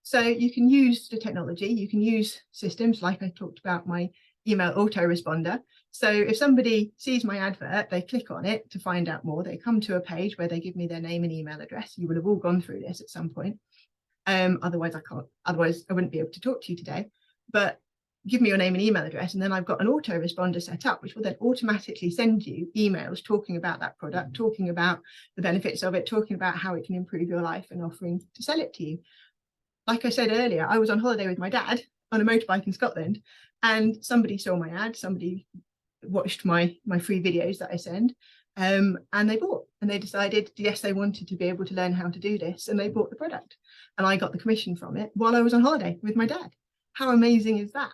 So you can use the technology, you can use systems like I talked about, my email autoresponder. So if somebody sees my advert, they click on it to find out more, they come to a page where they give me their name and email address. You would have all gone through this at some point. Otherwise I wouldn't be able to talk to you today. But give me your name and email address, and then I've got an autoresponder set up, which will then automatically send you emails talking about that product, talking about the benefits of it, talking about how it can improve your life, and offering to sell it to you. Like I said earlier, I was on holiday with my dad on a motorbike in Scotland, and somebody saw my ad, somebody watched my free videos that I send, and they bought, and they decided, yes, they wanted to be able to learn how to do this, and they bought the product, and I got the commission from it while I was on holiday with my dad. How amazing is that?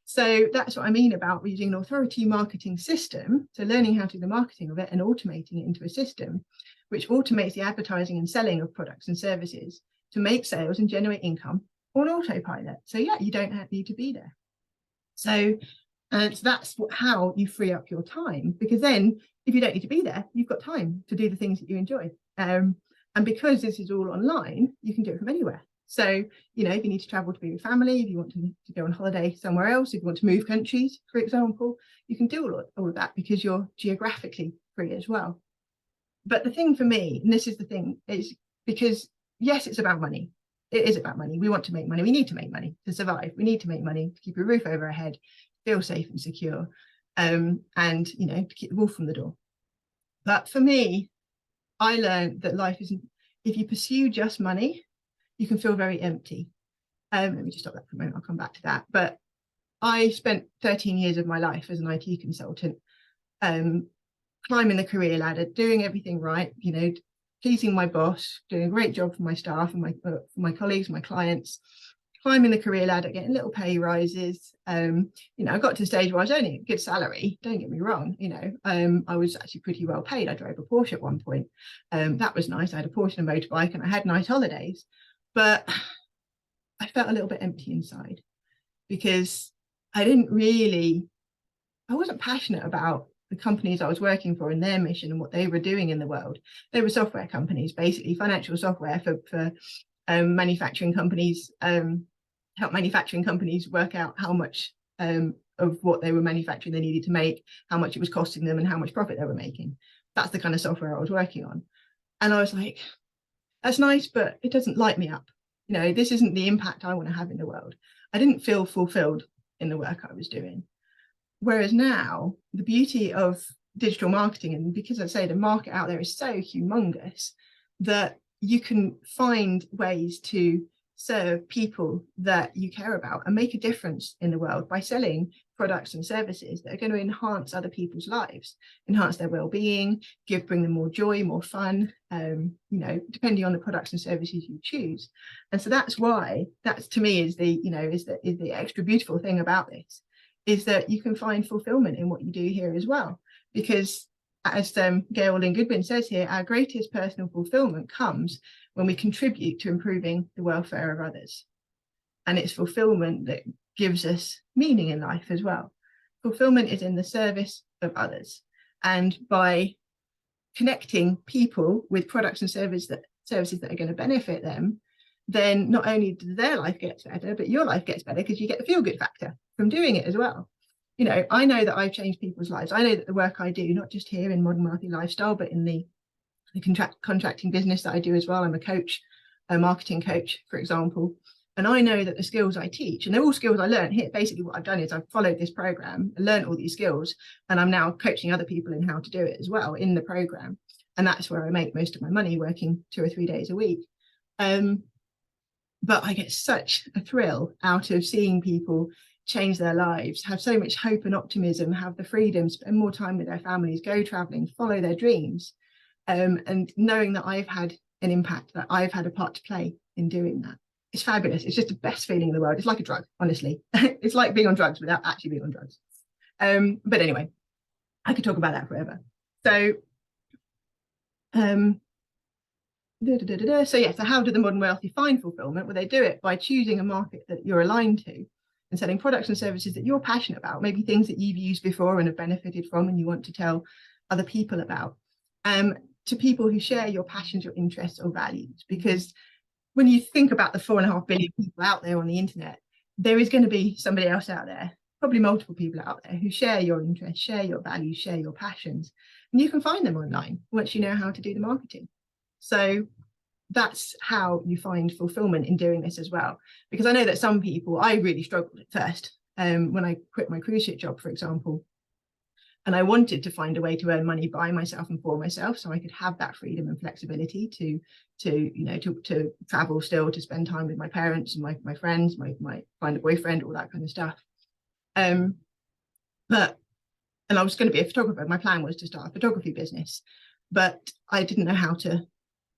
So that's what I mean about using an authority marketing system, so learning how to do the marketing of it and automating it into a system which automates the advertising and selling of products and services to make sales and generate income on autopilot. So yeah, you don't need to be there. So that's how you free up your time, because then if you don't need to be there, you've got time to do the things that you enjoy. And because this is all online, you can do it from anywhere. So, you know, if you need to travel to be with family, if you want to go on holiday somewhere else, if you want to move countries, for example, you can do all of that because you're geographically free as well. But the thing for me, and this is the thing, is because, yes, it's about money. It is about money. We want to make money. We need to make money to survive. We need to make money to keep a roof over our head, feel safe and secure, and, you know, to keep the wolf from the door. But for me, I learned that life isn't, if you pursue just money, you can feel very empty. Let me just stop that for a moment. I'll come back to that. But I spent 13 years of my life as an IT consultant, climbing the career ladder, doing everything right, you know, pleasing my boss, doing a great job for my staff and my colleagues, my clients, climbing the career ladder, getting little pay rises. You know, I got to the stage where I was earning a good salary, don't get me wrong, you know, I was actually pretty well paid. I drove a Porsche at one point. That was nice. I had a Porsche and a motorbike, and I had nice holidays. But I felt a little bit empty inside because I wasn't passionate about the companies I was working for and their mission and what they were doing in the world. They were software companies, basically financial software for manufacturing companies, help manufacturing companies work out how much of what they were manufacturing they needed to make, how much it was costing them, and how much profit they were making. That's the kind of software I was working on. And I was like, that's nice, but it doesn't light me up. You know, this isn't the impact I want to have in the world. I didn't feel fulfilled in the work I was doing. Whereas now, the beauty of digital marketing, and because I say the market out there is so humongous, that you can find ways to serve people that you care about and make a difference in the world by selling products and services that are going to enhance other people's lives, enhance their well-being, bring them more joy, more fun, you know, depending on the products and services you choose. And so that's why, that's to me is the, you know, is the extra beautiful thing about this, is that you can find fulfillment in what you do here as well. Because as Gail Lynn Goodwin says here, our greatest personal fulfillment comes when we contribute to improving the welfare of others. And it's fulfillment that gives us meaning in life as well. Fulfillment is in the service of others. And by connecting people with products and services that are going to benefit them, then not only does their life get better, but your life gets better because you get the feel-good factor from doing it as well. You know, I know that I've changed people's lives. I know that the work I do, not just here in Modern Wealthy Lifestyle, but in the contracting business that I do as well. I'm a coach, a marketing coach, for example. And I know that the skills I teach, and they're all skills I learned here. Basically what I've done is I've followed this program and learned all these skills, and I'm now coaching other people in how to do it as well in the program. And that's where I make most of my money, working 2 or 3 days a week. But I get such a thrill out of seeing people change their lives, have so much hope and optimism, have the freedom, spend more time with their families, go traveling, follow their dreams. And knowing that I've had an impact, that I've had a part to play in doing that. It's fabulous. It's just the best feeling in the world. It's like a drug, honestly. It's like being on drugs without actually being on drugs. But anyway, I could talk about that forever. So, so how do the modern wealthy find fulfillment? Well, they do it by choosing a market that you're aligned to and selling products and services that you're passionate about, maybe things that you've used before and have benefited from and you want to tell other people about. To people who share your passions, your interests or values. Because when you think about the 4.5 billion people out there on the internet, there is going to be somebody else out there, probably multiple people out there who share your interests, share your values, share your passions. And you can find them online once you know how to do the marketing. So that's how you find fulfillment in doing this as well. Because I know that some people, I really struggled at first. when I quit my cruise ship job, for example. And I wanted to find a way to earn money by myself and for myself, so I could have that freedom and flexibility to travel still, to spend time with my parents and my friends, my find a boyfriend, all that kind of stuff. And I was going to be a photographer. My plan was to start a photography business, but I didn't know how to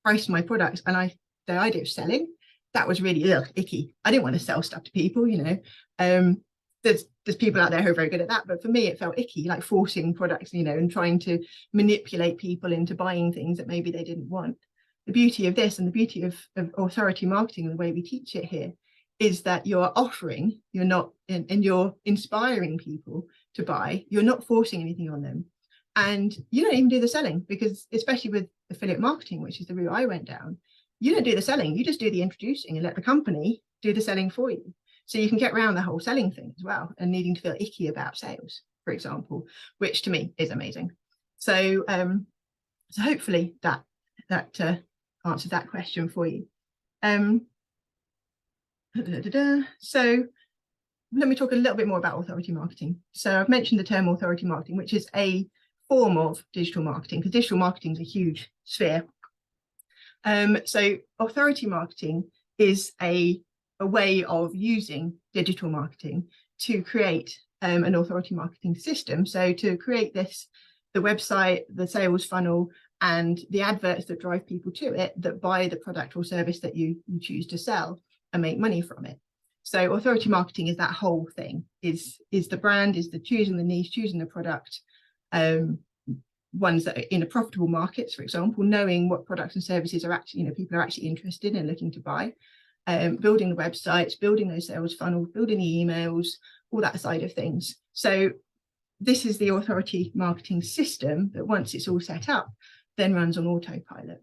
price my products. And the idea of selling, that was really icky. I didn't want to sell stuff to people, There's people out there who are very good at that, but for me it felt icky, like forcing products, and trying to manipulate people into buying things that maybe they didn't want. The beauty of this, and the beauty of authority marketing and the way we teach it here, is that you're offering, you're not, and you're inspiring people to buy. You're not forcing anything on them, and you don't even do the selling, because especially with affiliate marketing, which is the route I went down, you don't do the selling, you just do the introducing and let the company do the selling for you. So you can get around the whole selling thing as well, and needing to feel icky about sales, for example, which to me is amazing. So so hopefully that answered that question for you. So let me talk a little bit more about authority marketing. So I've mentioned the term authority marketing, which is a form of digital marketing, because digital marketing is a huge sphere. So authority marketing is a way of using digital marketing to create an authority marketing system. So to create the website, the sales funnel, and the adverts that drive people to it, that buy the product or service that you choose to sell and make money from it. So authority marketing is that whole thing, is the brand, is the choosing the niche, choosing the product, ones that are in a profitable markets, for example, knowing what products and services are actually, people are actually interested in and looking to buy, building the websites, building those sales funnels, building the emails, all that side of things. So this is the authority marketing system that, once it's all set up, then runs on autopilot.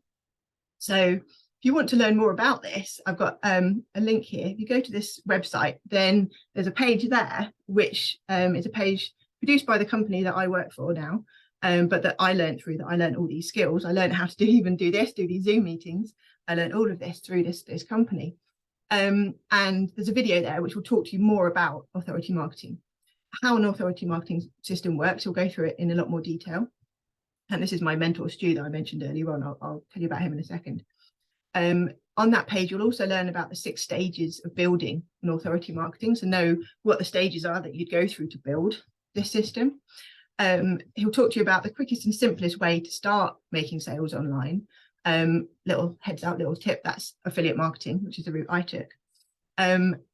So if you want to learn more about this, I've got a link here. If you go to this website, then there's a page there, which is a page produced by the company that I work for now, but that I learned all these skills. I learned how to do these Zoom meetings. I learned all of this through this company. And there's a video there which will talk to you more about authority marketing, how an authority marketing system works. We'll go through it in a lot more detail. And this is my mentor, Stu, that I mentioned earlier on. I'll tell you about him in a second. On that page, you'll also learn about the 6 stages of building an authority marketing. So know what the stages are that you'd go through to build this system. He'll talk to you about the quickest and simplest way to start making sales online. Little heads up, little tip, that's affiliate marketing, which is the route I took.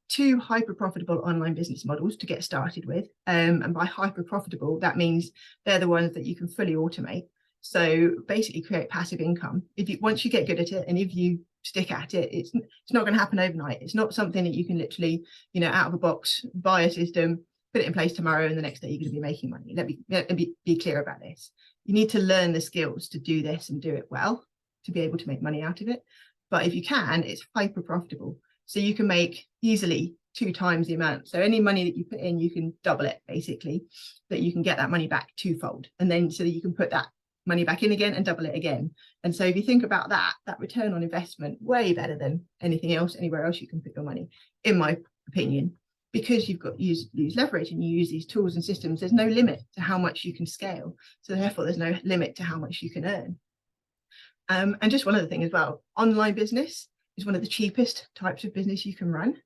2 hyper profitable online business models to get started with. And by hyper profitable, that means they're the ones that you can fully automate. So basically create passive income. Once you get good at it, and if you stick at it, it's not going to happen overnight. It's not something that you can literally, out of a box, buy a system, put it in place tomorrow, and the next day you're going to be making money. Let me be clear about this. You need to learn the skills to do this and do it well, to be able to make money out of it. But if you can, it's hyper profitable. So you can make easily 2 times the amount. So any money that you put in, you can double it, basically, that you can get that money back 2-fold. And then so that you can put that money back in again and double it again. And so if you think about that return on investment, way better than anything else, anywhere else you can put your money, in my opinion, because you've got use leverage and you use these tools and systems. There's no limit to how much you can scale. So therefore, there's no limit to how much you can earn. And just one other thing as well, online business is one of the cheapest types of business you can run,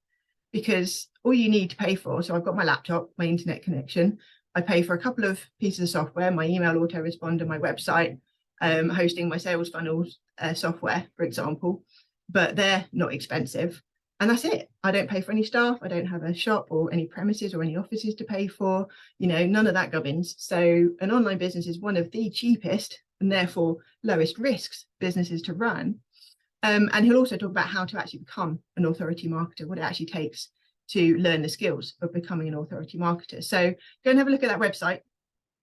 because all you need to pay for, so I've got my laptop, my internet connection, I pay for a couple of pieces of software, my email autoresponder, my website, hosting my sales funnels software, for example, but they're not expensive. And that's it. I don't pay for any staff. I don't have a shop or any premises or any offices to pay for, none of that gubbins. So an online business is one of the cheapest and therefore lowest risks businesses to run. And he'll also talk about how to actually become an authority marketer, what it actually takes to learn the skills of becoming an authority marketer. So go and have a look at that website.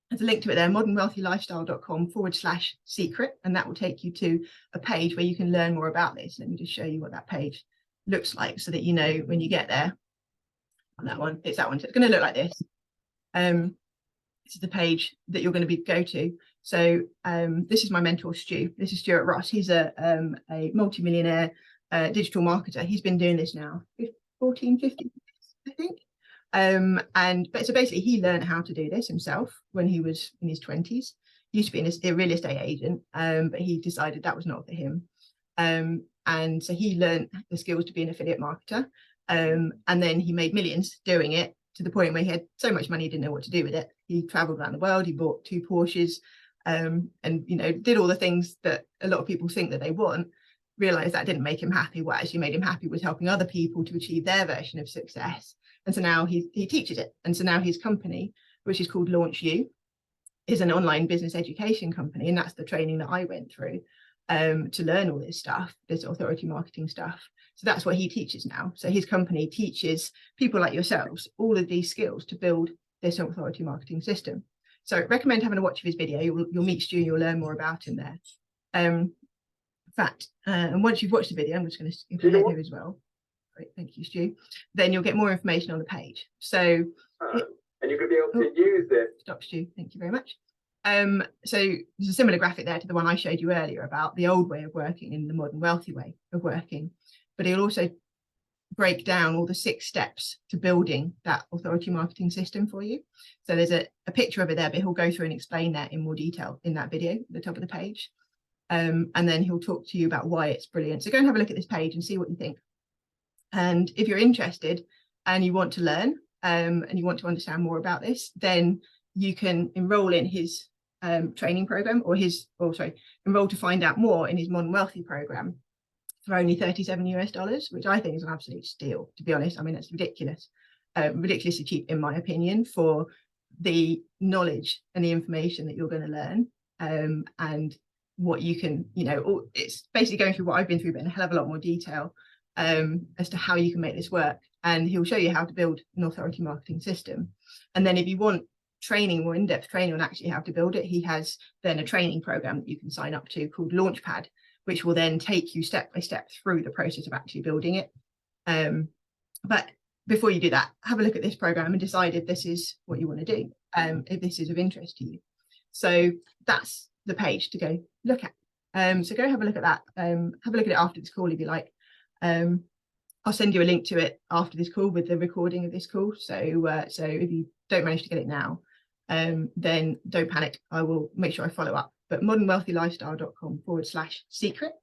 There's a link to it there, modernwealthylifestyle.com/secret, and that will take you to a page where you can learn more about this. Let me just show you what that page looks like so that you know when you get there. On that one, it's that one. So it's going to look like this. This is the page that you're going to go to. So this is my mentor, Stu. This is Stuart Ross. He's a multi-millionaire digital marketer. He's been doing this now 14, 15 years, I think. But so basically he learned how to do this himself when he was in his 20s. Used to be a real estate agent, but he decided that was not for him. And so he learned the skills to be an affiliate marketer. And then he made millions doing it, to the point where he had so much money he didn't know what to do with it. He traveled around the world, he bought 2 Porsches, and did all the things that a lot of people think that they want. Realized that didn't make him happy. What actually made him happy was helping other people to achieve their version of success. And so now he teaches it. And so now his company, which is called Launch You, is an online business education company. And that's the training that I went through to learn all this stuff, this authority marketing stuff. So that's what he teaches now. So his company teaches people like yourselves all of these skills to build this authority marketing system. So I recommend having a watch of his video. You'll meet Stu, you'll learn more about him there. In fact, and once you've watched the video, I'm just going to skip ahead here as well. Great, thank you, Stu. Then you'll get more information on the page. So and you're going to be able to use it. Stop, Stu. Thank you very much. So there's a similar graphic there to the one I showed you earlier about the old way of working and the modern wealthy way of working. But he'll also break down all the 6 steps to building that authority marketing system for you. So there's a picture of it there, but he'll go through and explain that in more detail in that video at the top of the page. And then he'll talk to you about why it's brilliant. So go and have a look at this page and see what you think. And if you're interested and you want to learn and you want to understand more about this, then you can enroll in his training program, or enroll to find out more in his Modern Wealthy program for only $37 US, which I think is an absolute steal, to be honest. I mean, it's ridiculous, ridiculously cheap, in my opinion, for the knowledge and the information that you're going to learn, and what you can, it's basically going through what I've been through, but in a hell of a lot more detail as to how you can make this work. And he'll show you how to build an authority marketing system. And then if you want training, more in-depth training on actually how to build it, he has then a training program that you can sign up to called Launchpad, which will then take you step by step through the process of actually building it. But before you do that, have a look at this program and decide if this is what you want to do, if this is of interest to you. So that's the page to go look at. So go have a look at that. Have a look at it after this call if you like. I'll send you a link to it after this call with the recording of this call. So if you don't manage to get it now, then don't panic. I will make sure I follow up. But modernwealthylifestyle.com/secret.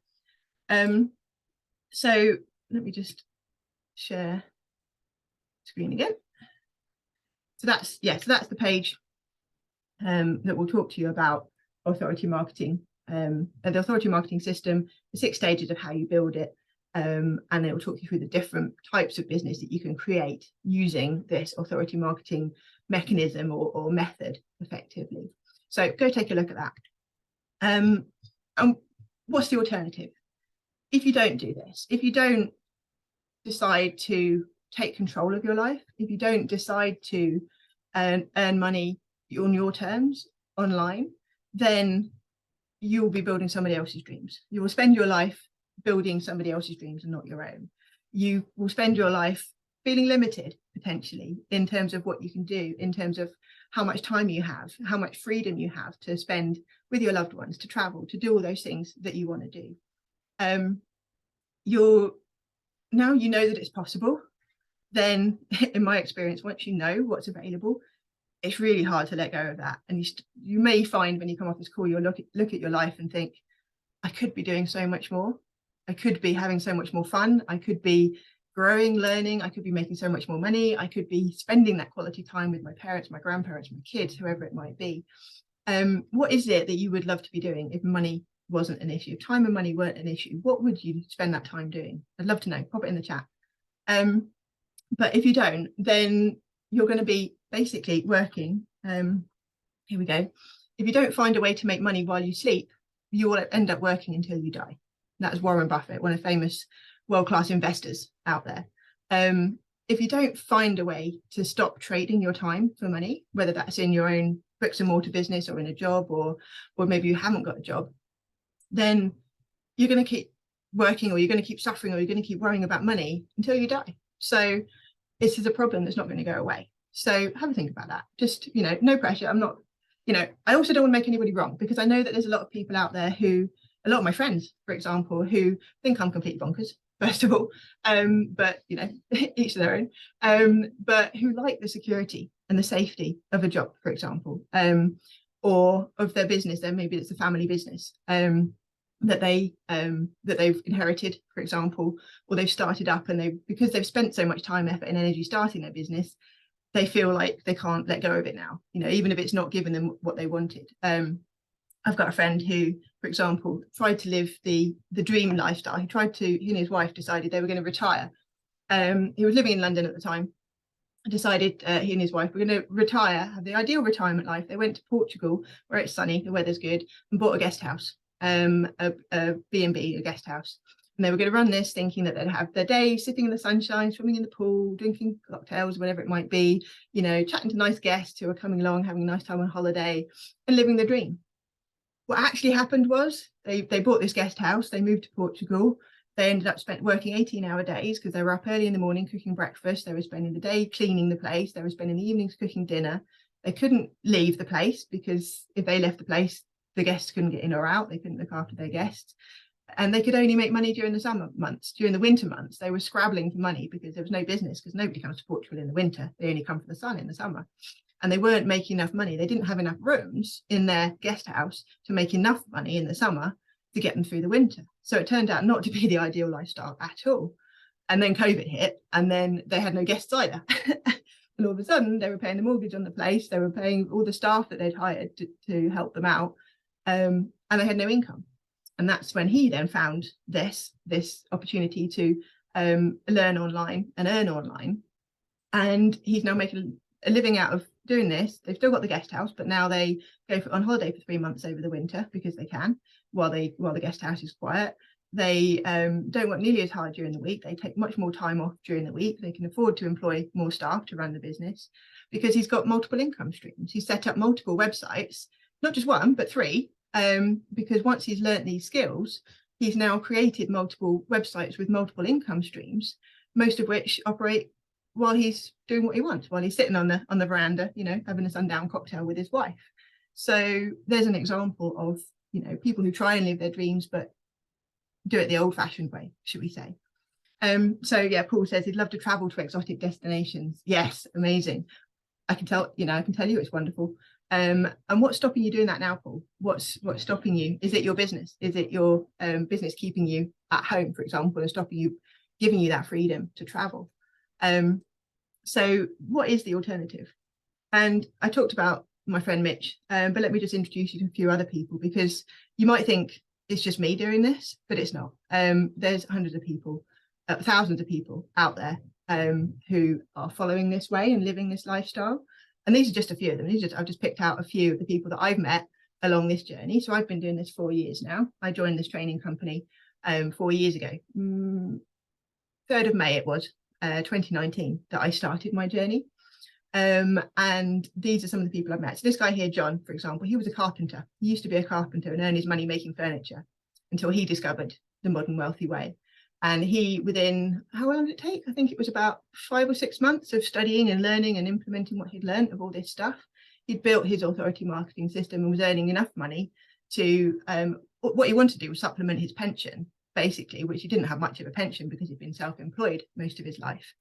So let me just share screen again. So that's the page that will talk to you about authority marketing, and the authority marketing system, the 6 stages of how you build it. And it will talk you through the different types of business that you can create using this authority marketing mechanism or method effectively. So go take a look at that. And what's the alternative? If you don't do this, if you don't decide to take control of your life, if you don't decide to earn money on your terms online, then you will be building somebody else's dreams. You will spend your life building somebody else's dreams and not your own. You will spend your life feeling limited potentially in terms of what you can do, in terms of how much time you have, how much freedom you have to spend with your loved ones, to travel, to do all those things that you want to do. Now you know that it's possible. Then in my experience, once you know what's available, it's really hard to let go of that. And you may find when you come off this call, you'll look at your life and think, I could be doing so much more. I could be having so much more fun. I could be growing, learning. I could be making so much more money. I could be spending that quality time with my parents, my grandparents, my kids, whoever it might be. What is it that you would love to be doing if money wasn't an issue? If time and money weren't an issue, what would you spend that time doing? I'd love to know. Pop it in the chat. But if you don't, then you're going to be basically working. Here we go. If you don't find a way to make money while you sleep, you will end up working until you die. That's Warren Buffett, one of the famous world-class investors out there. If you don't find a way to stop trading your time for money, whether that's in your own bricks and mortar business or in a job, or maybe you haven't got a job, then you're going to keep working, or you're going to keep suffering, or you're going to keep worrying about money until you die. So this is a problem that's not going to go away. So have a think about that. Just, no pressure. I'm not, I also don't want to make anybody wrong, because I know that there's a lot of people out there who, a lot of my friends, for example, who think I'm completely bonkers. first of all, but you know, each their own, but who like the security and the safety of a job, for example, or of their business. Then maybe it's a family business that they've inherited, for example, or they've started up, and because they've spent so much time, effort, and energy starting their business, they feel like they can't let go of it now, you know, even if it's not giving them what they wanted. I've got a friend who, for example, tried to live the dream lifestyle. He and his wife decided they were going to retire. He was living in London at the time, decided he and his wife were going to retire, have the ideal retirement life. They went to Portugal, where it's sunny, the weather's good, and bought a guest house, a B&B, a guest house. And they were going to run this thinking that they'd have their day sitting in the sunshine, swimming in the pool, drinking cocktails, whatever it might be, you know, chatting to nice guests who are coming along, having a nice time on holiday and living the dream. What actually happened was they bought this guest house, they moved to Portugal, they ended up working 18-hour days because they were up early in the morning cooking breakfast, they were spending the day cleaning the place, they were spending the evenings cooking dinner. They couldn't leave the place because if they left the place, the guests couldn't get in or out, they couldn't look after their guests. And they could only make money during the summer months. During the winter months, they were scrabbling for money because there was no business, because nobody comes to Portugal in the winter. They only come for the sun in the summer. And they weren't making enough money. They didn't have enough rooms in their guest house to make enough money in the summer to get them through the winter. So it turned out not to be the ideal lifestyle at all. And then COVID hit, and then they had no guests either. And all of a sudden, they were paying the mortgage on the place. They were paying all the staff that they'd hired to help them out. And they had no income. And that's when he then found this opportunity to learn online and earn online. And he's now making a living out of doing this. They've still got the guest house, but now they go on holiday for 3 months over the winter because they can, while the guest house is quiet. They don't work nearly as hard during the week. They take much more time off during the week. They can afford to employ more staff to run the business because he's got multiple income streams. He's set up multiple websites, not just one, but 3. Because once he's learnt these skills, he's now created multiple websites with multiple income streams, most of which operate while he's doing what he wants, while he's sitting on the veranda, you know, having a sundown cocktail with his wife. So there's an example of, you know, people who try and live their dreams but do it the old-fashioned way, should we say. So yeah, Paul says he'd love to travel to exotic destinations. Yes, amazing. I can tell you it's wonderful. And what's stopping you doing that now, Paul? What's stopping you? Is it your business? Is it your business keeping you at home, for example, and stopping you, giving you that freedom to travel? So what is the alternative? And I talked about my friend Mitch, but let me just introduce you to a few other people, because you might think it's just me doing this, but it's not. There's hundreds of people, thousands of people out there who are following this way and living this lifestyle. And these are just a few of them. I've just picked out a few of the people that I've met along this journey. So I've been doing this 4 years now. I joined this training company 4 years ago. 3rd of May it was, 2019, that I started my journey. And these are some of the people I've met. So this guy here, John, for example, he was a carpenter. He used to be a carpenter and earn his money making furniture until he discovered the modern wealthy way. And he, within, how long did it take? I think it was about 5 or 6 months of studying and learning and implementing what he'd learned of all this stuff. He'd built his authority marketing system and was earning enough money to, what he wanted to do was supplement his pension, basically, which he didn't have much of a pension because he'd been self-employed most of his life.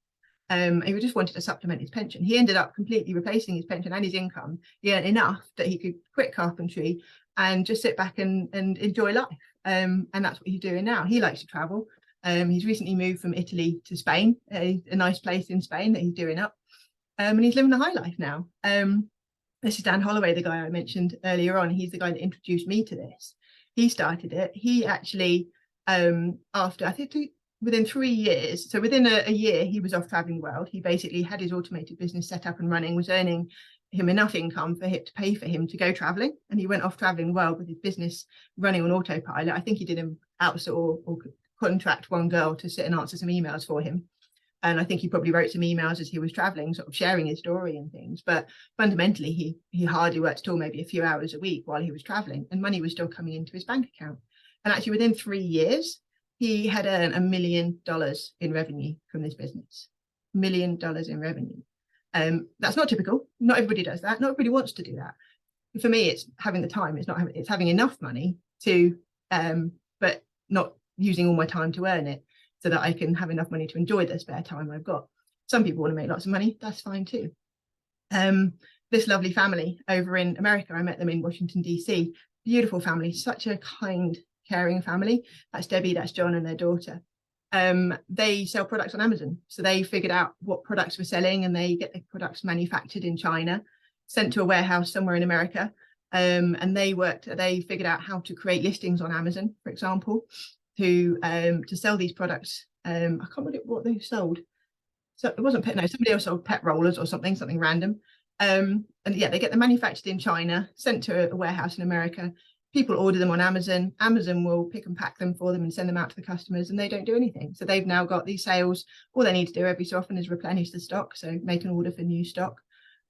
He just wanted to supplement his pension. He ended up completely replacing his pension and his income. He earned enough that he could quit carpentry and just sit back and enjoy life. And that's what he's doing now. He likes to travel. He's recently moved from Italy to Spain, a nice place in Spain that he's doing up. And he's living a high life now. This is Dan Holloway, the guy I mentioned earlier on. He's the guy that introduced me to this. He started it. He actually, after, I think within 3 years, so within a year, he was off traveling the world. He basically had his automated business set up and running, was earning him enough income for him to pay for him to go traveling. And he went off traveling the world with his business running on autopilot. I think he did him outsource or contract one girl to sit and answer some emails for him. And I think he probably wrote some emails as he was traveling, sort of sharing his story and things. But fundamentally, he hardly worked at all, maybe a few hours a week while he was traveling, and money was still coming into his bank account. And actually within 3 years, he had earned $1 million in revenue from this business. $1 million in revenue. That's not typical. Not everybody does that. Not everybody wants to do that. For me, it's having the time. It's having enough money to, but not using all my time to earn it. so that I can have enough money to enjoy the spare time I've got. Some people want to make lots of money, that's fine too. This lovely family over in America, I met them in Washington, DC. Beautiful family, such a kind, caring family. That's Debbie, that's John, and their daughter. They sell products on Amazon. So they figured out what products were selling, and they get the products manufactured in China, sent to a warehouse somewhere in America. And they figured out how to create listings on Amazon, for example, to sell these products. I can't remember what they sold. So it wasn't pet, no, somebody else sold pet rollers or something random. And yeah, they get them manufactured in China, sent to a warehouse in America. People order them on Amazon. Amazon will pick and pack them for them and send them out to the customers, and they don't do anything. So they've now got these sales. All they need to do every so often is replenish the stock. So make an order for new stock,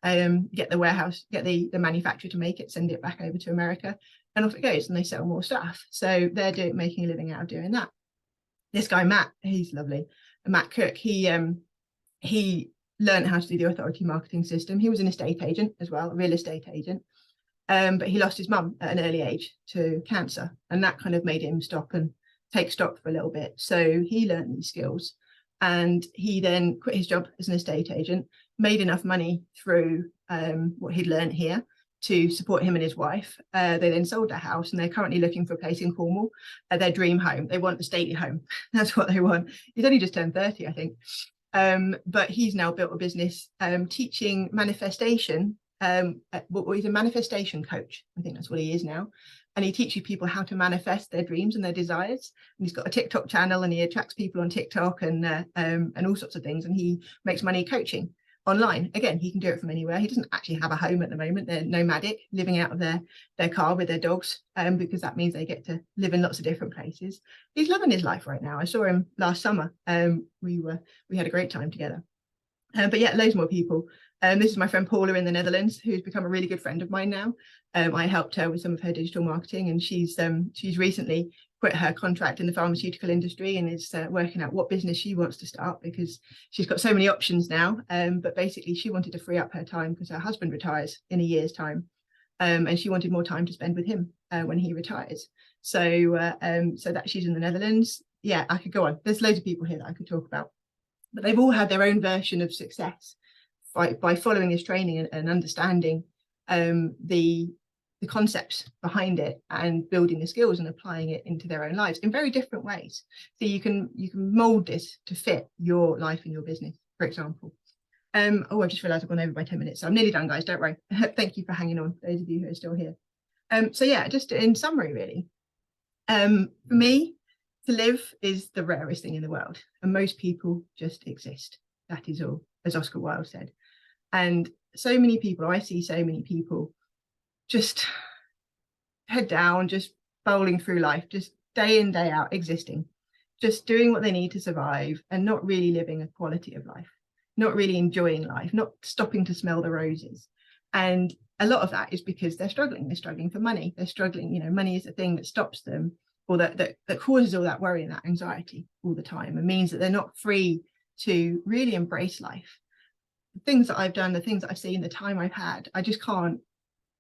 get the warehouse, get the manufacturer to make it, send it back over to America, and off it goes, and they sell more stuff. So they're making a living out of doing that. This guy, Matt, he's lovely. Matt Cook, he learned how to do the authority marketing system. He was an estate agent as well, a real estate agent. But he lost his mum at an early age to cancer, and that kind of made him stop and take stock for a little bit. So he learned these skills, and he then quit his job as an estate agent, made enough money through what he'd learned here to support him and his wife. They then sold their house, and they're currently looking for a place in Cornwall, their dream home. They want a stately home. That's what they want. He's only just turned 30, I think. But he's now built a business teaching manifestation. He's a manifestation coach. I think that's what he is now. And he teaches people how to manifest their dreams and their desires. And he's got a TikTok channel, and he attracts people on TikTok and all sorts of things. And he makes money coaching online. Again, he can do it from anywhere. He doesn't actually have a home at the moment. They're nomadic, living out of their car with their dogs, because that means they get to live in lots of different places. He's loving his life right now. I saw him last summer. We had a great time together. But yeah, loads more people. This is my friend Paula in the Netherlands, who's become a really good friend of mine now. I helped her with some of her digital marketing, and she's recently quit her contract in the pharmaceutical industry and is working out what business she wants to start, because she's got so many options now. But basically, she wanted to free up her time because her husband retires in a year's time, and she wanted more time to spend with him when he retires. So that she's in the Netherlands. Yeah, I could go on. There's loads of people here that I could talk about, but they've all had their own version of success by following this training and understanding the concepts behind it and building the skills and applying it into their own lives in very different ways. So you can mold this to fit your life and your business, for example. I just realized I've gone over by 10 minutes, so I'm nearly done, guys, don't worry. Thank you for hanging on, those of you who are still here. So yeah, just in summary, really, for me, to live is the rarest thing in the world, and most people just exist. That is all, as Oscar Wilde said. And so many people, I see so many people just head down, just bowling through life, just day in, day out, existing, just doing what they need to survive, and not really living a quality of life, not really enjoying life, not stopping to smell the roses. And a lot of that is because they're struggling for money. They're struggling, money is the thing that stops them, or that causes all that worry and that anxiety all the time, and means that they're not free to really embrace life. The things that I've done, the things that I've seen, the time I've had, I just can't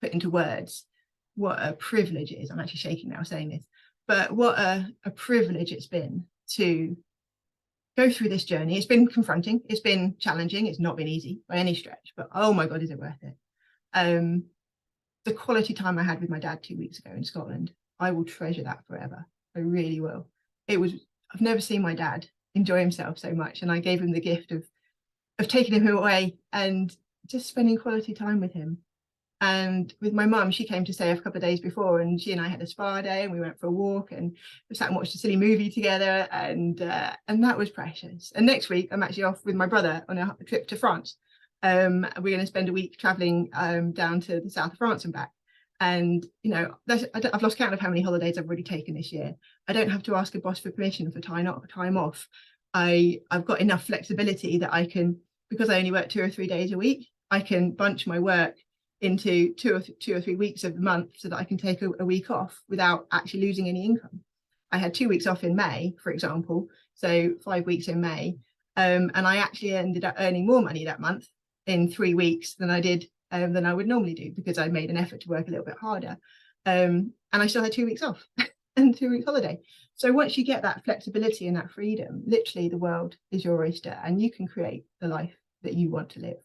put into words what a privilege it is. I'm actually shaking now saying this, but what a privilege it's been to go through this journey. It's been confronting, it's been challenging, it's not been easy by any stretch, but oh my God, is it worth it? The quality time I had with my dad 2 weeks ago in Scotland, I will treasure that forever. I really will. I've never seen my dad enjoy himself so much, and I gave him the gift of taking him away and just spending quality time with him. And with my mum, she came to stay a couple of days before, and she and I had a spa day, and we went for a walk, and we sat and watched a silly movie together, and that was precious. And next week I'm actually off with my brother on a trip to France. We're going to spend a week traveling down to the south of France and back. And I've lost count of how many holidays I've already taken this year. I don't have to ask a boss for permission for time off. I've got enough flexibility that I can, because I only work 2 or 3 days a week, I can bunch my work into 2 or 3 weeks of the month so that I can take a week off without actually losing any income. I had 2 weeks off in May, for example, so 5 weeks in May, and I actually ended up earning more money that month in 3 weeks than I did than I would normally do, because I made an effort to work a little bit harder, and I still had 2 weeks off. and 2 weeks holiday. So once you get that flexibility and that freedom, literally the world is your oyster and you can create the life that you want to live.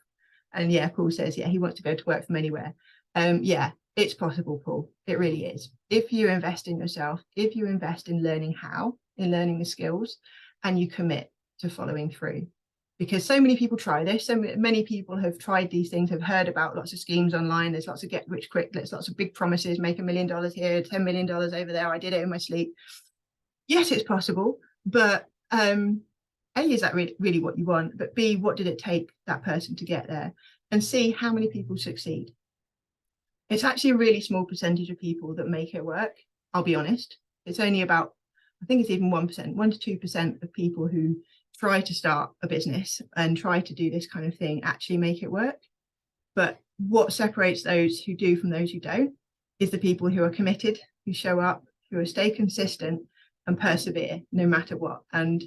And yeah, Paul says, yeah, he wants to go to work from anywhere. Yeah, it's possible, Paul. It really is. If you invest in yourself, if you invest in learning how, in learning the skills, and you commit to following through. Because so many people try this, so many people have tried these things, have heard about lots of schemes online. There's lots of get rich quick, there's lots of big promises, make $1 million here, $10 million over there. I did it in my sleep. Yes, it's possible, but A, is that really what you want? But B, what did it take that person to get there? And C, how many people succeed? It's actually a really small percentage of people that make it work. I'll be honest. It's only about, I think it's even 1%, 1 to 2% of people who try to start a business and try to do this kind of thing actually make it work. But what separates those who do from those who don't is the people who are committed, who show up, who are stay consistent and persevere no matter what, and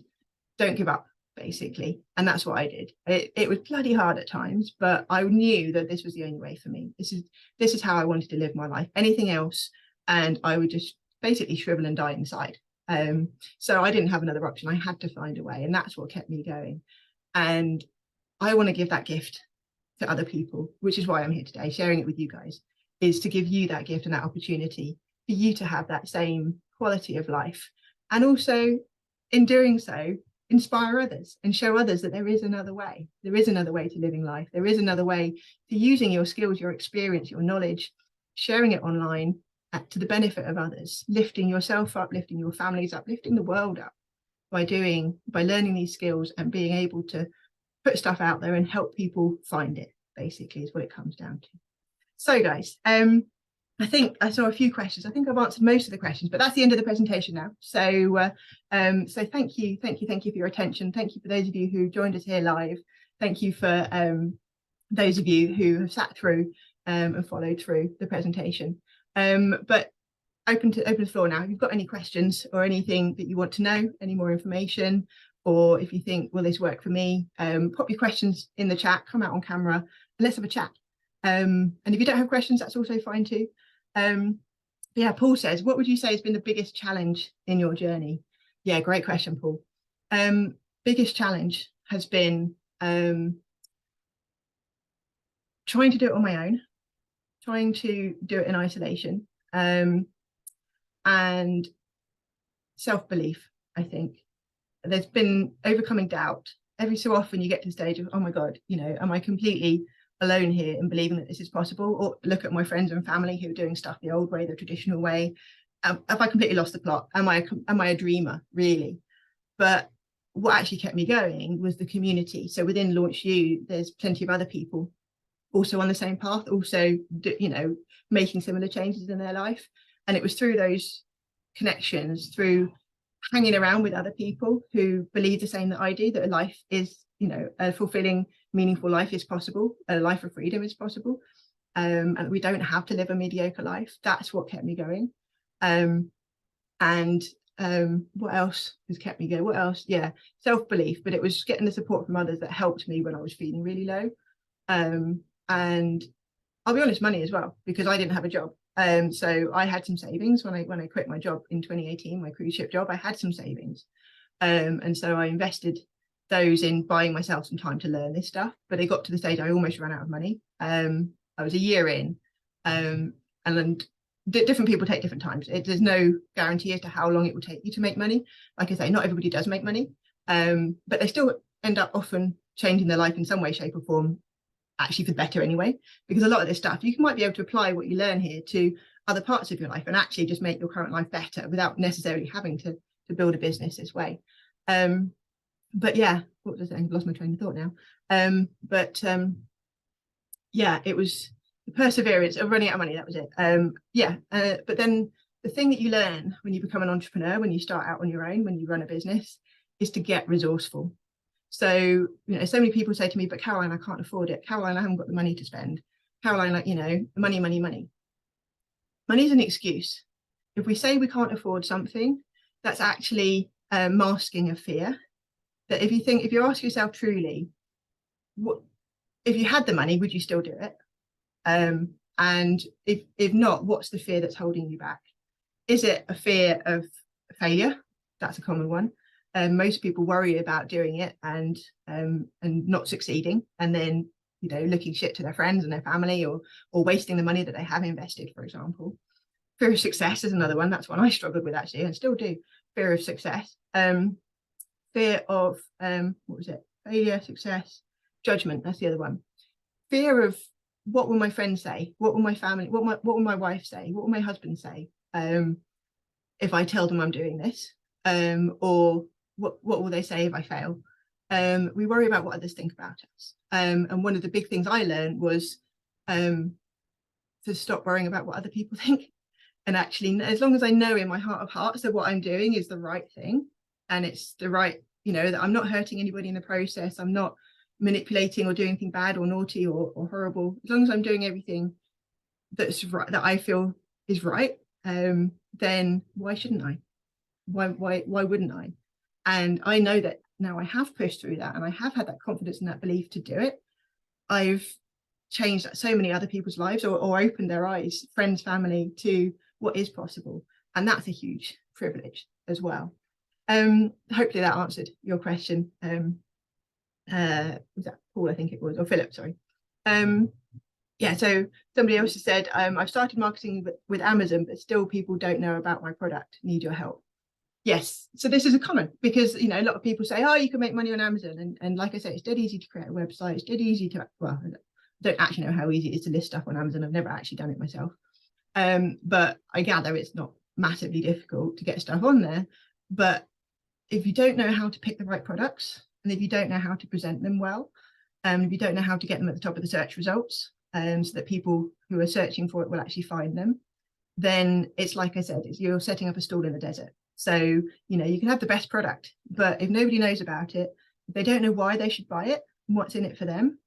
don't give up, basically. And that's what I did. It was bloody hard at times, but I knew that this was the only way for me. This is how I wanted to live my life. Anything else, and I would just basically shrivel and die inside. So I didn't have another option. I had to find a way, and that's what kept me going. And I want to give that gift to other people, which is why I'm here today, sharing it with you guys, is to give you that gift and that opportunity for you to have that same quality of life. And also, in doing so, inspire others and show others that there is another way. There is another way to living life. There is another way to using your skills, your experience, your knowledge, sharing it online to the benefit of others, lifting yourself up, lifting your families up, lifting the world up by learning these skills and being able to put stuff out there and help people find it, basically, is what it comes down to. So guys, I think I saw a few questions. I think I've answered most of the questions, but that's the end of the presentation now. So so thank you for your attention. Thank you for those of you who joined us here live. Thank you for those of you who have sat through and followed through the presentation. But open to the floor now. If you've got any questions or anything that you want to know, any more information, or if you think, will this work for me, pop your questions in the chat, come out on camera, and let's have a chat. And if you don't have questions, that's also fine too. Yeah, Paul says, what would you say has been the biggest challenge in your journey? Yeah, great question, Paul. Biggest challenge has been trying to do it on my own, trying to do it in isolation, and self-belief. I think there's been overcoming doubt. Every so often you get to the stage of, oh my God, am I completely alone here in believing that this is possible? Or look at my friends and family who are doing stuff the old way, the traditional way. Have I completely lost the plot? Am I a dreamer, really? But what actually kept me going was the community. So within Launch You, there's plenty of other people also on the same path, also making similar changes in their life. And it was through those connections, through hanging around with other people who believe the same that I do, that a life is, a fulfilling, meaningful life is possible, a life of freedom is possible, and we don't have to live a mediocre life. That's what kept me going. What else has kept me going? What else? Yeah, self-belief, but it was getting the support from others that helped me when I was feeling really low. And I'll be honest, money as well, because I didn't have a job. So I had some savings when I quit my job in 2018, my cruise ship job. I had some savings, and so I invested those in buying myself some time to learn this stuff. But it got to the stage I almost ran out of money. I was a year in, and then different people take different times. There's no guarantee as to how long it will take you to make money. Like I say, not everybody does make money, but they still end up often changing their life in some way, shape or form, actually for the better anyway, because a lot of this stuff you might be able to apply what you learn here to other parts of your life and actually just make your current life better without necessarily having to build a business this way. But yeah, what was I saying? I've lost my train of thought now. Yeah, it was the perseverance of running out of money. That was it. But then the thing that you learn when you become an entrepreneur, when you start out on your own, when you run a business, is to get resourceful. So, so many people say to me, but Caroline, I can't afford it. Caroline, I haven't got the money to spend. Caroline, money. Money is an excuse. If we say we can't afford something, that's actually masking a fear. That if you ask yourself truly, what if you had the money, would you still do it? And if not, what's the fear that's holding you back? Is it a fear of failure? That's a common one. Most people worry about doing it and not succeeding, and then looking shit to their friends and their family, or wasting the money that they have invested, for example. Fear of success is another one. That's one I struggled with, actually, and still do. Fear of success. Fear of what was it? Failure, success, judgment. That's the other one. Fear of what will my friends say? What will my family? What will my wife say? What will my husband say? If I tell them I'm doing this, or what will they say if I fail? We worry about what others think about us. And one of the big things I learned was to stop worrying about what other people think. And actually, as long as I know in my heart of hearts that what I'm doing is the right thing, and it's the right, that I'm not hurting anybody in the process, I'm not manipulating or doing anything bad or naughty or horrible, as long as I'm doing everything that's right, that I feel is right, then why shouldn't I? Why wouldn't I? And I know that now I have pushed through that, and I have had that confidence and that belief to do it. I've changed so many other people's lives, or opened their eyes, friends, family, to what is possible. And that's a huge privilege as well. Hopefully that answered your question. Was that Paul, I think it was, or Philip, sorry. Yeah, so somebody else has said, I've started marketing with Amazon, but still people don't know about my product, need your help. Yes, so this is a common, because a lot of people say, oh, you can make money on Amazon, and like I say, it's dead easy to create a website, it's dead easy to, well, I don't actually know how easy it is to list stuff on Amazon. I've never actually done it myself, but I gather it's not massively difficult to get stuff on there. But if you don't know how to pick the right products, and if you don't know how to present them well, if you don't know how to get them at the top of the search results, so that people who are searching for it will actually find them, then it's like I said, you're setting up a stall in the desert. So you can have the best product, but if nobody knows about it, if they don't know why they should buy it and what's in it for them,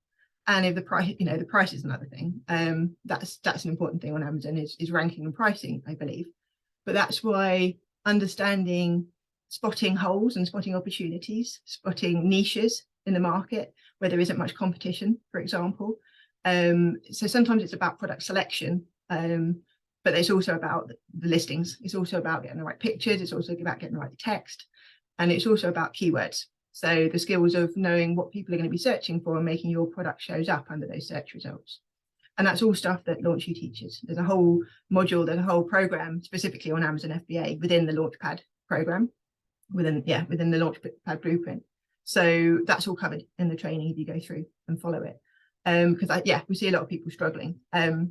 and if the price, the price is another thing, that's an important thing on Amazon, is ranking and pricing, I believe. But that's why understanding, spotting holes and spotting opportunities, spotting niches in the market where there isn't much competition, for example. So sometimes it's about product selection, but it's also about the listings. It's also about getting the right pictures. It's also about getting the right text. And it's also about keywords. So the skills of knowing what people are going to be searching for and making your product shows up under those search results. And that's all stuff that LaunchU teaches. There's a whole module, there's a whole program specifically on Amazon FBA within the Launchpad program, within the Launchpad blueprint. So that's all covered in the training if you go through and follow it. Because we see a lot of people struggling. So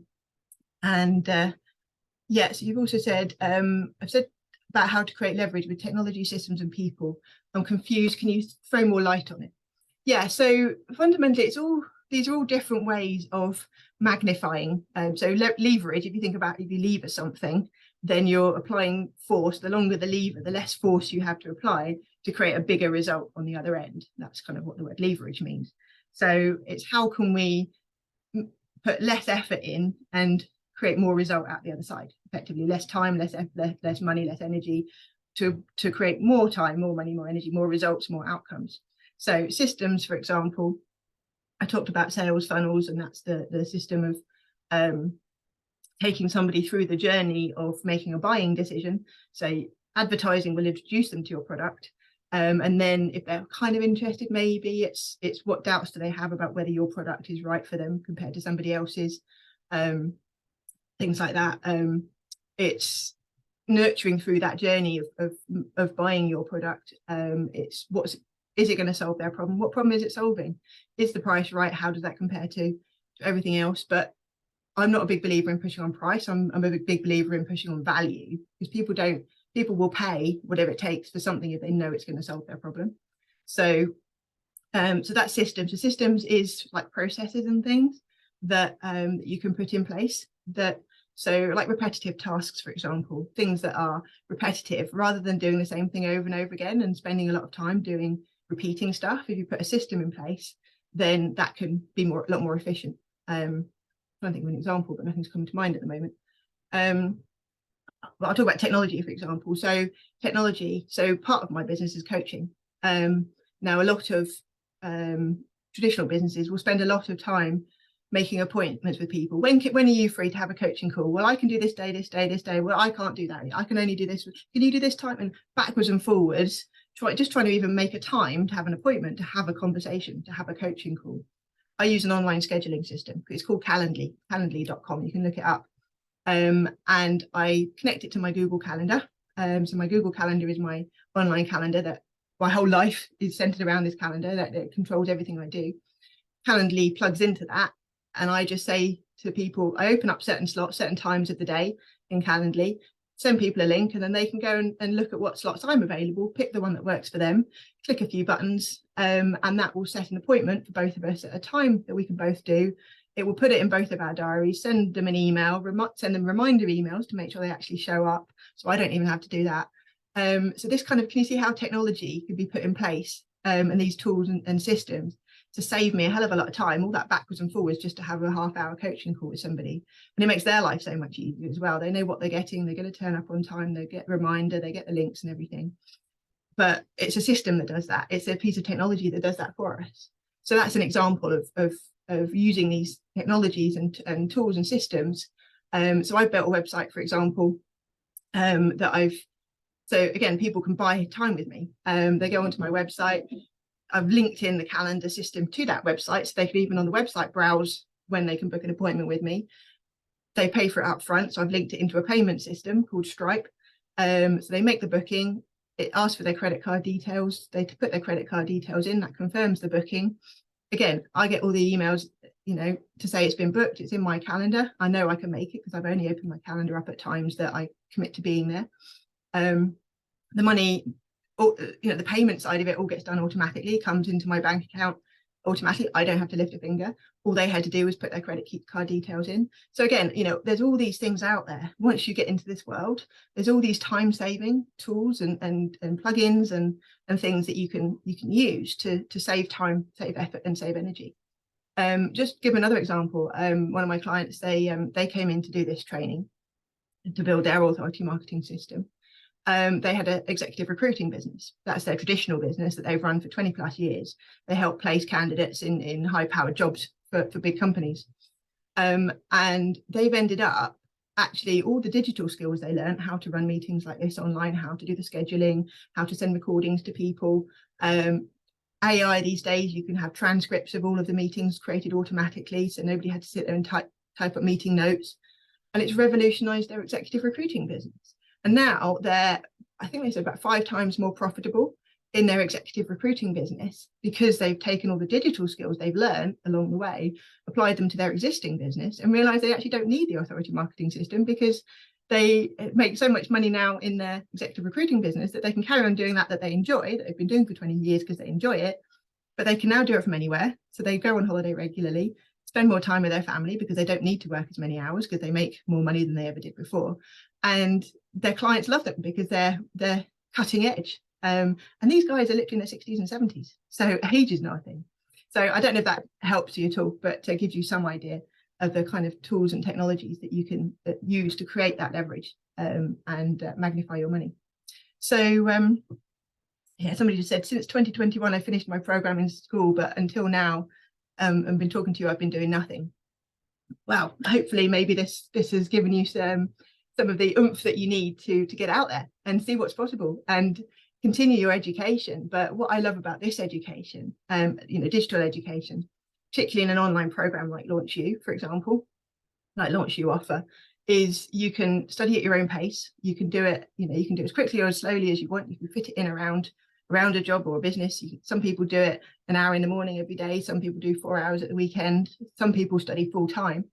you've also said, I've said about how to create leverage with technology, systems and people. I'm confused. Can you throw more light on it? Yeah, so fundamentally, these are all different ways of magnifying. So leverage, if you think about, if you lever something, then you're applying force. The longer the lever, the less force you have to apply to create a bigger result on the other end. That's kind of what the word leverage means. So it's how can we put less effort in and create more result out the other side, effectively less time, less money, less energy, to create more time, more money, more energy, more results, more outcomes. So systems, for example, I talked about sales funnels, and that's the system of taking somebody through the journey of making a buying decision. So advertising will introduce them to your product, and then if they're kind of interested, maybe it's what doubts do they have about whether your product is right for them compared to somebody else's, things like that. It's nurturing through that journey of buying your product. It's is it going to solve their problem? What problem is it solving? Is the price right? How does that compare to everything else? But I'm not a big believer in pushing on price. I'm a big believer in pushing on value, because people will pay whatever it takes for something if they know it's going to solve their problem. So that's systems. So systems is like processes and things that you can put in place, so like repetitive tasks, for example, things that are repetitive, rather than doing the same thing over and over again and spending a lot of time repeating stuff. If you put a system in place, then that can be a lot more efficient. I don't think of an example, but nothing's coming to mind at the moment. But I'll talk about technology, for example. So technology, so part of my business is coaching. Now, a lot of traditional businesses will spend a lot of time making appointments with people. When are you free to have a coaching call? Well, I can do this day, this day, this day. Well, I can't do that. I can only do this. Can you do this time? And backwards and forwards, just trying to even make a time to have an appointment, to have a conversation, to have a coaching call. I use an online scheduling system. It's called Calendly, calendly.com. You can look it up. And I connect it to my Google Calendar. So my Google Calendar is my online calendar that my whole life is centered around this calendar that controls everything I do. Calendly plugs into that. And I just say to people, I open up certain slots, certain times of the day in Calendly, send people a link, and then they can go and look at what slots I'm available, pick the one that works for them, click a few buttons, and that will set an appointment for both of us at a time that we can both do. It will put it in both of our diaries, send them an email, send them reminder emails to make sure they actually show up. So I don't even have to do that. So this kind of, can you see how technology could be put in place, and these tools and systems to save me a hell of a lot of time, all that backwards and forwards, just to have a half-hour coaching call with somebody. And it makes their life so much easier as well. They know what they're getting, they're going to turn up on time, they get a reminder, they get the links and everything. But it's a system that does that. It's a piece of technology that does that for us. So that's an example of using these technologies and tools and systems. So I've built a website, for example, so again, people can buy time with me. They go onto my website. I've linked in the calendar system to that website, so they can even on the website browse when they can book an appointment with me. They pay for it up front, so I've linked it into a payment system called Stripe. So they make the booking, it asks for their credit card details, they put their credit card details in, that confirms the booking. Again, I get all the emails, to say it's been booked, it's in my calendar. I know I can make it because I've only opened my calendar up at times that I commit to being there. The money, the payment side of it all gets done automatically, comes into my bank account automatically. I don't have to lift a finger. All they had to do was put their credit card details in. So again, there's all these things out there. Once you get into this world, there's all these time-saving tools and plugins and things that you can use to save time, save effort, and save energy. Just give another example. One of my clients, they came in to do this training to build their authority marketing system. They had an executive recruiting business. That's their traditional business that they've run for 20 plus years. They help place candidates in high powered jobs for big companies. And they've ended up actually all the digital skills they learned, how to run meetings like this online, how to do the scheduling, how to send recordings to people. AI these days, you can have transcripts of all of the meetings created automatically. So nobody had to sit there and type up meeting notes. And it's revolutionized their executive recruiting business. And now I think they said about 5 times more profitable in their executive recruiting business because they've taken all the digital skills they've learned along the way, applied them to their existing business, and realized they actually don't need the authority marketing system because they make so much money now in their executive recruiting business that they can carry on doing that they enjoy, that they've been doing for 20 years because they enjoy it, but they can now do it from anywhere. So they go on holiday regularly, spend more time with their family because they don't need to work as many hours because they make more money than they ever did before. And their clients love them because they're cutting edge. And these guys are literally in their 60s and 70s. So age is not a thing. So I don't know if that helps you at all, but gives you some idea of the kind of tools and technologies that you can use to create that leverage and magnify your money. So yeah, somebody just said, since 2021, I finished my program in school, but until now, and been talking to you, I've been doing nothing. Well, hopefully maybe this has given you some of the oomph that you need to get out there and see what's possible and continue your education. But what I love about this education, digital education, particularly in an online program like Launch You, for example, like Launch You offer, is you can study at your own pace. You can do it, you can do it as quickly or as slowly as you want. You can fit it in around a job or a business. Some people do it an hour in the morning every day. Some people do 4 hours at the weekend. Some people study full time.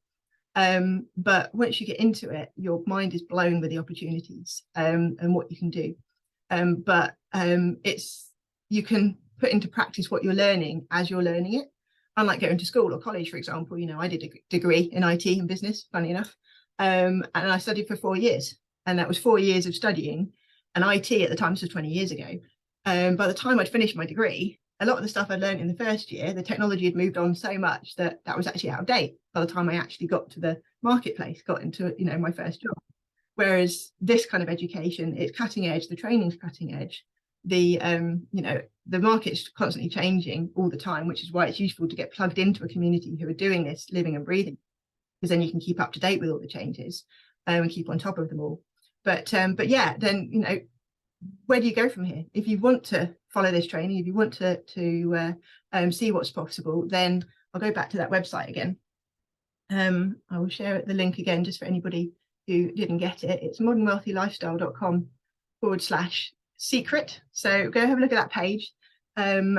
But once you get into it, your mind is blown with the opportunities and what you can do. But you can put into practice what you're learning as you're learning it. Unlike going to school or college, for example, I did a degree in IT and business, funny enough, and I studied for 4 years, and that was 4 years of studying. And IT at the time, this was 20 years ago. By the time I'd finished my degree, a lot of the stuff I'd learned in the first year, the technology had moved on so much that was actually out of date by the time I actually got to the marketplace, got into my first job. Whereas this kind of education, it's cutting edge, the training's cutting edge, the the market's constantly changing all the time, which is why it's useful to get plugged into a community who are doing this, living and breathing, because then you can keep up to date with all the changes and keep on top of them all. But yeah, then where do you go from here? If you want to follow this training, if you want to see what's possible, then I'll go back to that website again. I will share the link again just for anybody who didn't get it. It's modernwealthylifestyle.com/secret. So go have a look at that page, learn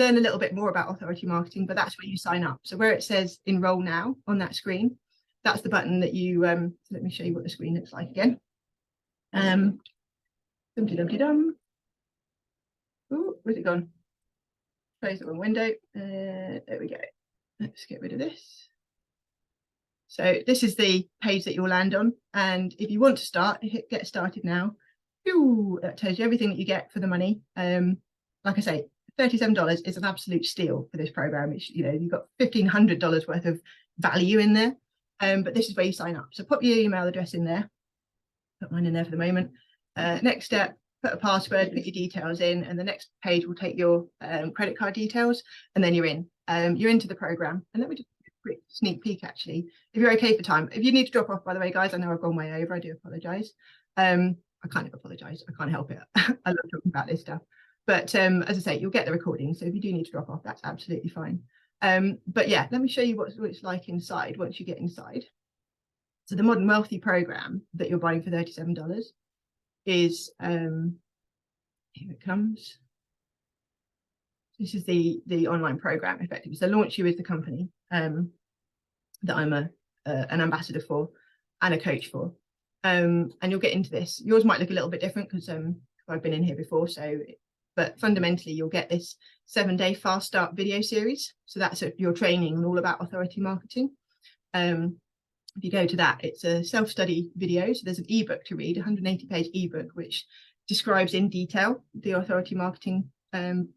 a little bit more about authority marketing, but that's where you sign up. So where it says enroll now on that screen, that's the button that you let me show you what the screen looks like again. Dum-de-dum-de-dum. Oh, where's it gone? Close the wrong window. There we go. Let's get rid of this. So this is the page that you'll land on. And if you want to start, hit get started now. Ooh, that tells you everything that you get for the money. Like I say, $37 is an absolute steal for this program. It's, you've got $1,500 worth of value in there. But this is where you sign up. So pop your email address in there. Put mine in there for the moment. Next step, put a password, put your details in, and the next page will take your credit card details, and then you're in. You're into the program. And let me just do a quick sneak peek, actually, if you're okay for time. If you need to drop off, by the way, guys, I know I've gone way over. I do apologise. I can't apologise. I can't help it. I love talking about this stuff. But as I say, you'll get the recording. So if you do need to drop off, that's absolutely fine. But yeah, let me show you what it's like inside once you get inside. So the Modern Wealthy program that you're buying for $37 is, here it comes. This is the online program, effectively. So Launch You is the company that I'm an ambassador for and a coach for. And you'll get into this. Yours might look a little bit different because I've been in here before. But fundamentally, you'll get this 7-day fast start video series. So that's your training all about authority marketing. If you go to that, it's a self-study video. So there's an ebook to read, 180-page ebook, which describes in detail the authority marketing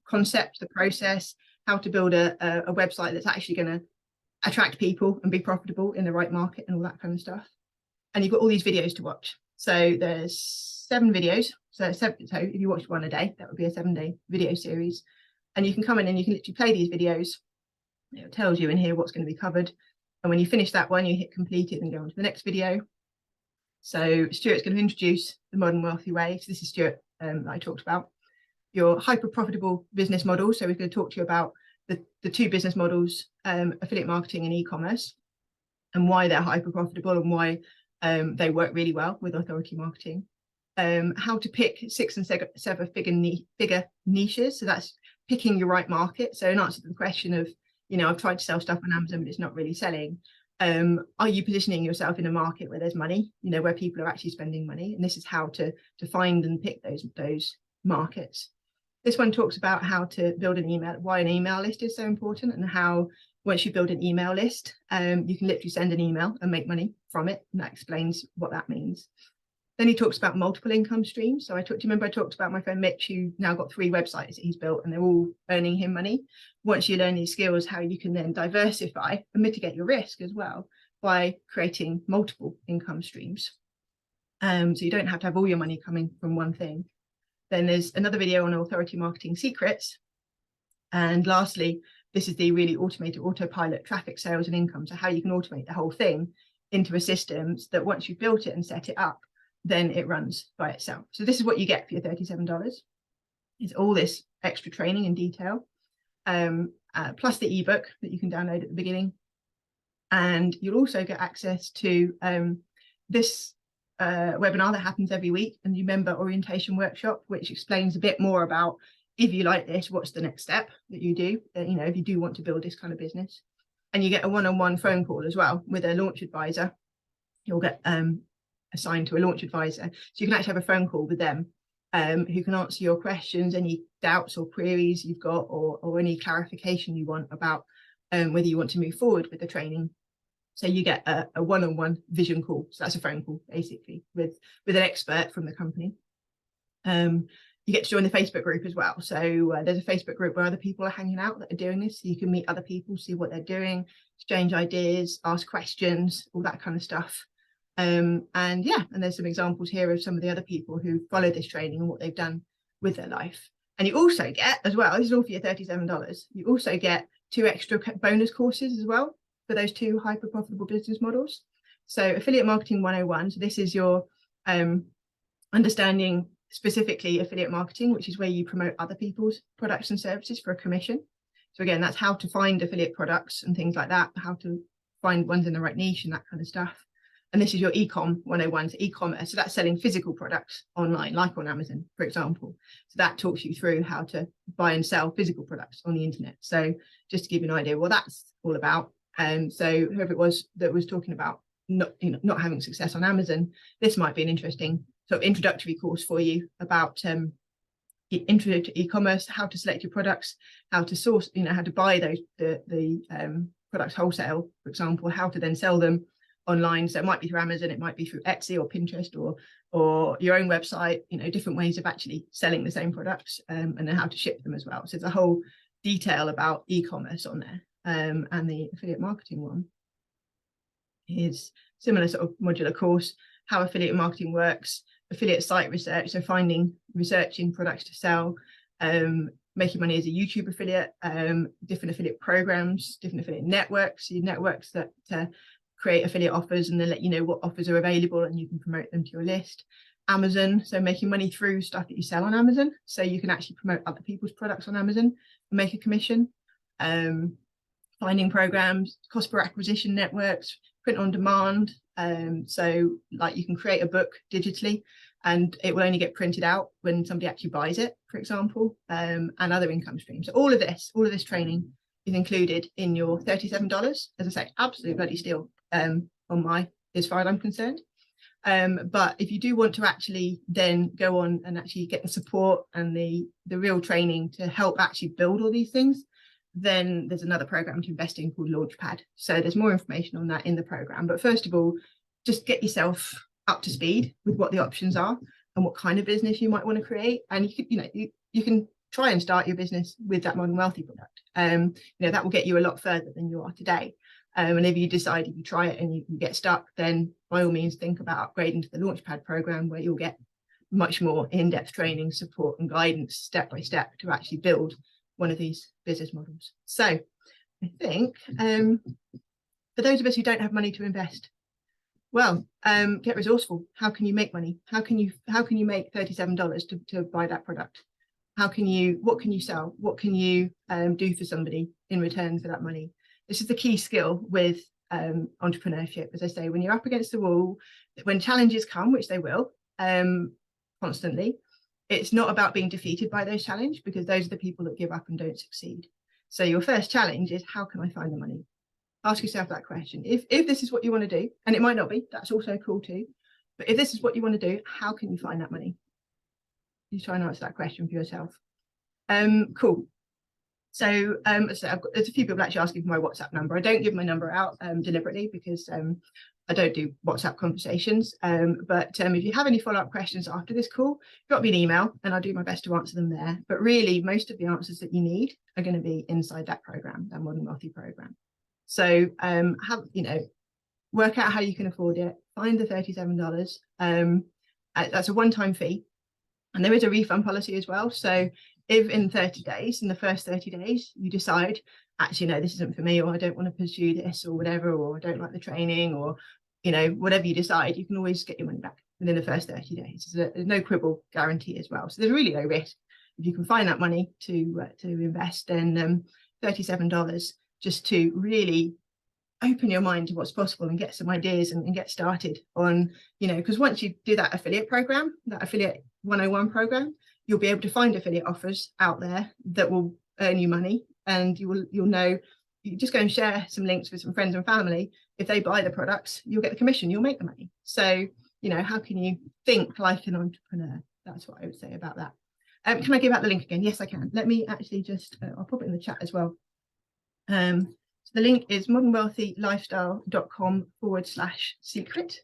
concept, the process, how to build a website that's actually going to attract people and be profitable in the right market and all that kind of stuff. And you've got all these videos to watch. So there's 7 videos. So if you watched one a day, that would be a 7-day video series. And you can come in and you can literally play these videos. It tells you in here what's going to be covered. And when you finish that one, you hit completed and go on to the next video. So Stuart's going to introduce the Modern Wealthy way. So this is Stuart that I talked about. Your hyper profitable business model. So we're going to talk to you about the 2 business models, affiliate marketing and e-commerce, and why they're hyper profitable and why they work really well with authority marketing. How to pick 6- and 7-figure niches. So that's picking your right market. So in answer to the question of, I've tried to sell stuff on Amazon, but it's not really selling. Are you positioning yourself in a market where there's money, where people are actually spending money? And this is how to find and pick those markets. This one talks about how to build an email, why an email list is so important, and how once you build an email list, you can literally send an email and make money from it. And that explains what that means. Then he talks about multiple income streams. So I talked about my friend Mitch, who now got 3 websites that he's built, and they're all earning him money. Once you learn these skills, how you can then diversify and mitigate your risk as well by creating multiple income streams. So you don't have to have all your money coming from one thing. Then there's another video on authority marketing secrets. And lastly, this is the really automated autopilot traffic, sales and income. So how you can automate the whole thing into a system that once you've built it and set it up, then it runs by itself. So this is what you get for your $37. It's all this extra training in detail, plus the ebook that you can download at the beginning. And you'll also get access to this webinar that happens every week, and the member orientation workshop, which explains a bit more about, if you like this, what's the next step that you do, if you do want to build this kind of business. And you get a one-on-one phone call as well with a launch advisor. You'll get assigned to a launch advisor, so you can actually have a phone call with them, who can answer your questions, any doubts or queries you've got, or any clarification you want about whether you want to move forward with the training. So you get a one-on-one vision call. So that's a phone call basically with an expert from the company. You get to join the Facebook group as well. So there's a Facebook group where other people are hanging out that are doing this. So you can meet other people, see what they're doing, exchange ideas, ask questions, all that kind of stuff. And there's some examples here of some of the other people who followed this training and what they've done with their life. And you also get as well, this is all for your $37, you also get 2 extra bonus courses as well for those 2 hyper profitable business models. So affiliate marketing 101, so this is your understanding specifically affiliate marketing, which is where you promote other people's products and services for a commission. So again, that's how to find affiliate products and things like that, how to find ones in the right niche and that kind of stuff. And this is your e-com 101, so e-commerce. So that's selling physical products online, like on Amazon, for example. So that talks you through how to buy and sell physical products on the internet. So just to give you an idea what that's all about. So whoever it was that was talking about not having success on Amazon, this might be an interesting sort of introductory course for you about intro to e-commerce, how to select your products, how to source, how to buy those the products wholesale, for example, how to then sell them online. So it might be through Amazon, it might be through Etsy or Pinterest or your own website, different ways of actually selling the same products, and then how to ship them as well. So there's a whole detail about e-commerce on there. And the affiliate marketing one is similar sort of modular course, how affiliate marketing works, affiliate site research, so researching products to sell, making money as a YouTube affiliate, different affiliate programs, different affiliate networks, your networks that create affiliate offers and then let you know what offers are available and you can promote them to your list. Amazon, so making money through stuff that you sell on Amazon, so you can actually promote other people's products on Amazon and make a commission. Finding programs, cost per acquisition networks, print on demand, so like you can create a book digitally and it will only get printed out when somebody actually buys it, for example, and other income streams. So all of this training is included in your $37. As I say, absolute bloody steal as far as I'm concerned. But if you do want to actually then go on and actually get the support and the real training to help actually build all these things, then there's another program to invest in called Launchpad. So there's more information on that in the program. But first of all, just get yourself up to speed with what the options are and what kind of business you might want to create. And you can try and start your business with that Modern Wealthy product. That will get you a lot further than you are today. And if you try it and you get stuck, then by all means think about upgrading to the Launchpad program, where you'll get much more in-depth training, support and guidance step by step to actually build one of these business models. So I think for those of us who don't have money to invest, well, get resourceful. How can you make money? How can you make $37 to buy that product? What can you sell? What can you do for somebody in return for that money? This is the key skill with entrepreneurship. As I say, when you're up against the wall, when challenges come, which they will constantly, it's not about being defeated by those challenges, because those are the people that give up and don't succeed. So your first challenge is, how can I find the money? Ask yourself that question. If this is what you want to do, and it might not be, that's also cool too. But if this is what you want to do, how can you find that money? You try and answer that question for yourself. Cool. So there's a few people actually asking for my WhatsApp number. I don't give my number out deliberately because I don't do WhatsApp conversations. But if you have any follow-up questions after this call, drop me an email and I'll do my best to answer them there. But really, most of the answers that you need are going to be inside that program, that Modern Wealthy program. So work out how you can afford it. Find the $37. That's a one-time fee. And there is a refund policy as well. So if in 30 days, in the first 30 days, you decide, actually, no, this isn't for me, or I don't want to pursue this or whatever, or I don't like the training, or, whatever you decide, you can always get your money back within the first 30 days. There's no quibble guarantee as well. So there's really no risk. If you can find that money to invest, then $37 just to really open your mind to what's possible and get some ideas and get started on, because once you do that affiliate program, that affiliate 101 program, you'll be able to find affiliate offers out there that will earn you money, and you'll know, you just go and share some links with some friends and family. If they buy the products, you'll get the commission, you'll make the money. So, how can you think like an entrepreneur? That's what I would say about that. Can I give out the link again? Yes, I can. Let me actually just, I'll pop it in the chat as well. So the link is modernwealthylifestyle.com/secret.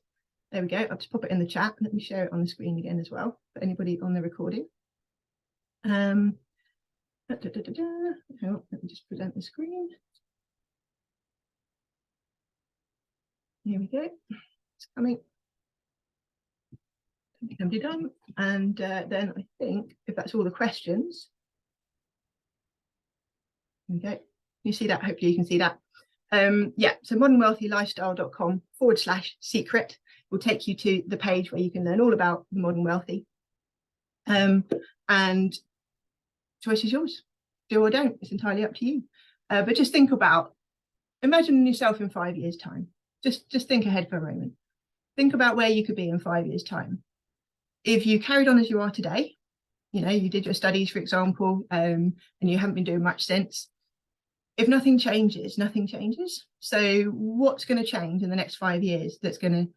There we go. I'll just pop it in the chat. Let me share it on the screen again as well for anybody on the recording. Hang on, let me just present the screen. Here we go. It's coming. it can be done. And then I think if that's all the questions, okay, you see that, hopefully you can see that. Yeah, so modernwealthylifestyle.com/secret will take you to the page where you can learn all about the modern wealthy. And choice is yours, do or don't, it's entirely up to you. But just think about, imagine yourself in 5 years time. Just think ahead for a moment. Think about where you could be in 5 years time if you carried on as you are today. You know, you did your studies, for example, and you haven't been doing much since. If nothing changes, nothing changes. So what's going to change in the next 5 years that's going to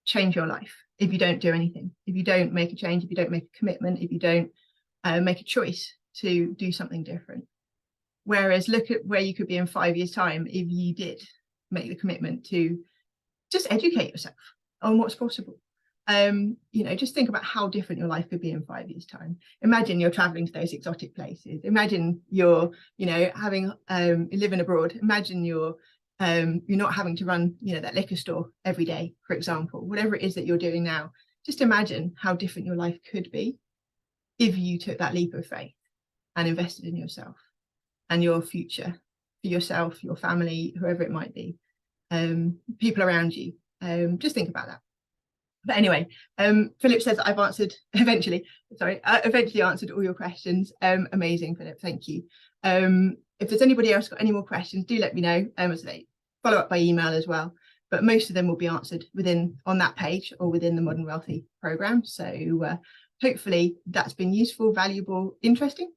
change your life if you don't do anything, if you don't make a change, if you don't make a commitment, if you don't make a choice to do something different? Whereas look at where you could be in 5 years time if you did make the commitment to just educate yourself on what's possible. You know, just think about how different your life could be in 5 years time. Imagine you're traveling to those exotic places. Imagine you're, you know, having living abroad. Imagine you're not having to run, you know, that liquor store every day, for example. Whatever it is that you're doing now, just imagine how different your life could be if you took that leap of faith and invested in yourself and your future, for yourself, your family, whoever it might be, people around you. Just think about that. But anyway, Philip says I've eventually answered all your questions. Amazing, Philip, thank you. If there's anybody else got any more questions, do let me know. As they follow up by email as well. But most of them will be answered on that page or within the Modern Wealthy program. So hopefully that's been useful, valuable, interesting.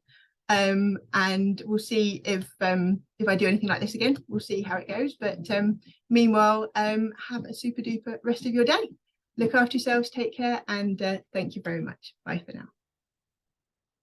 And we'll see if I do anything like this again. We'll see how it goes. But meanwhile, have a super duper rest of your day. Look after yourselves, take care, and thank you very much. Bye for now.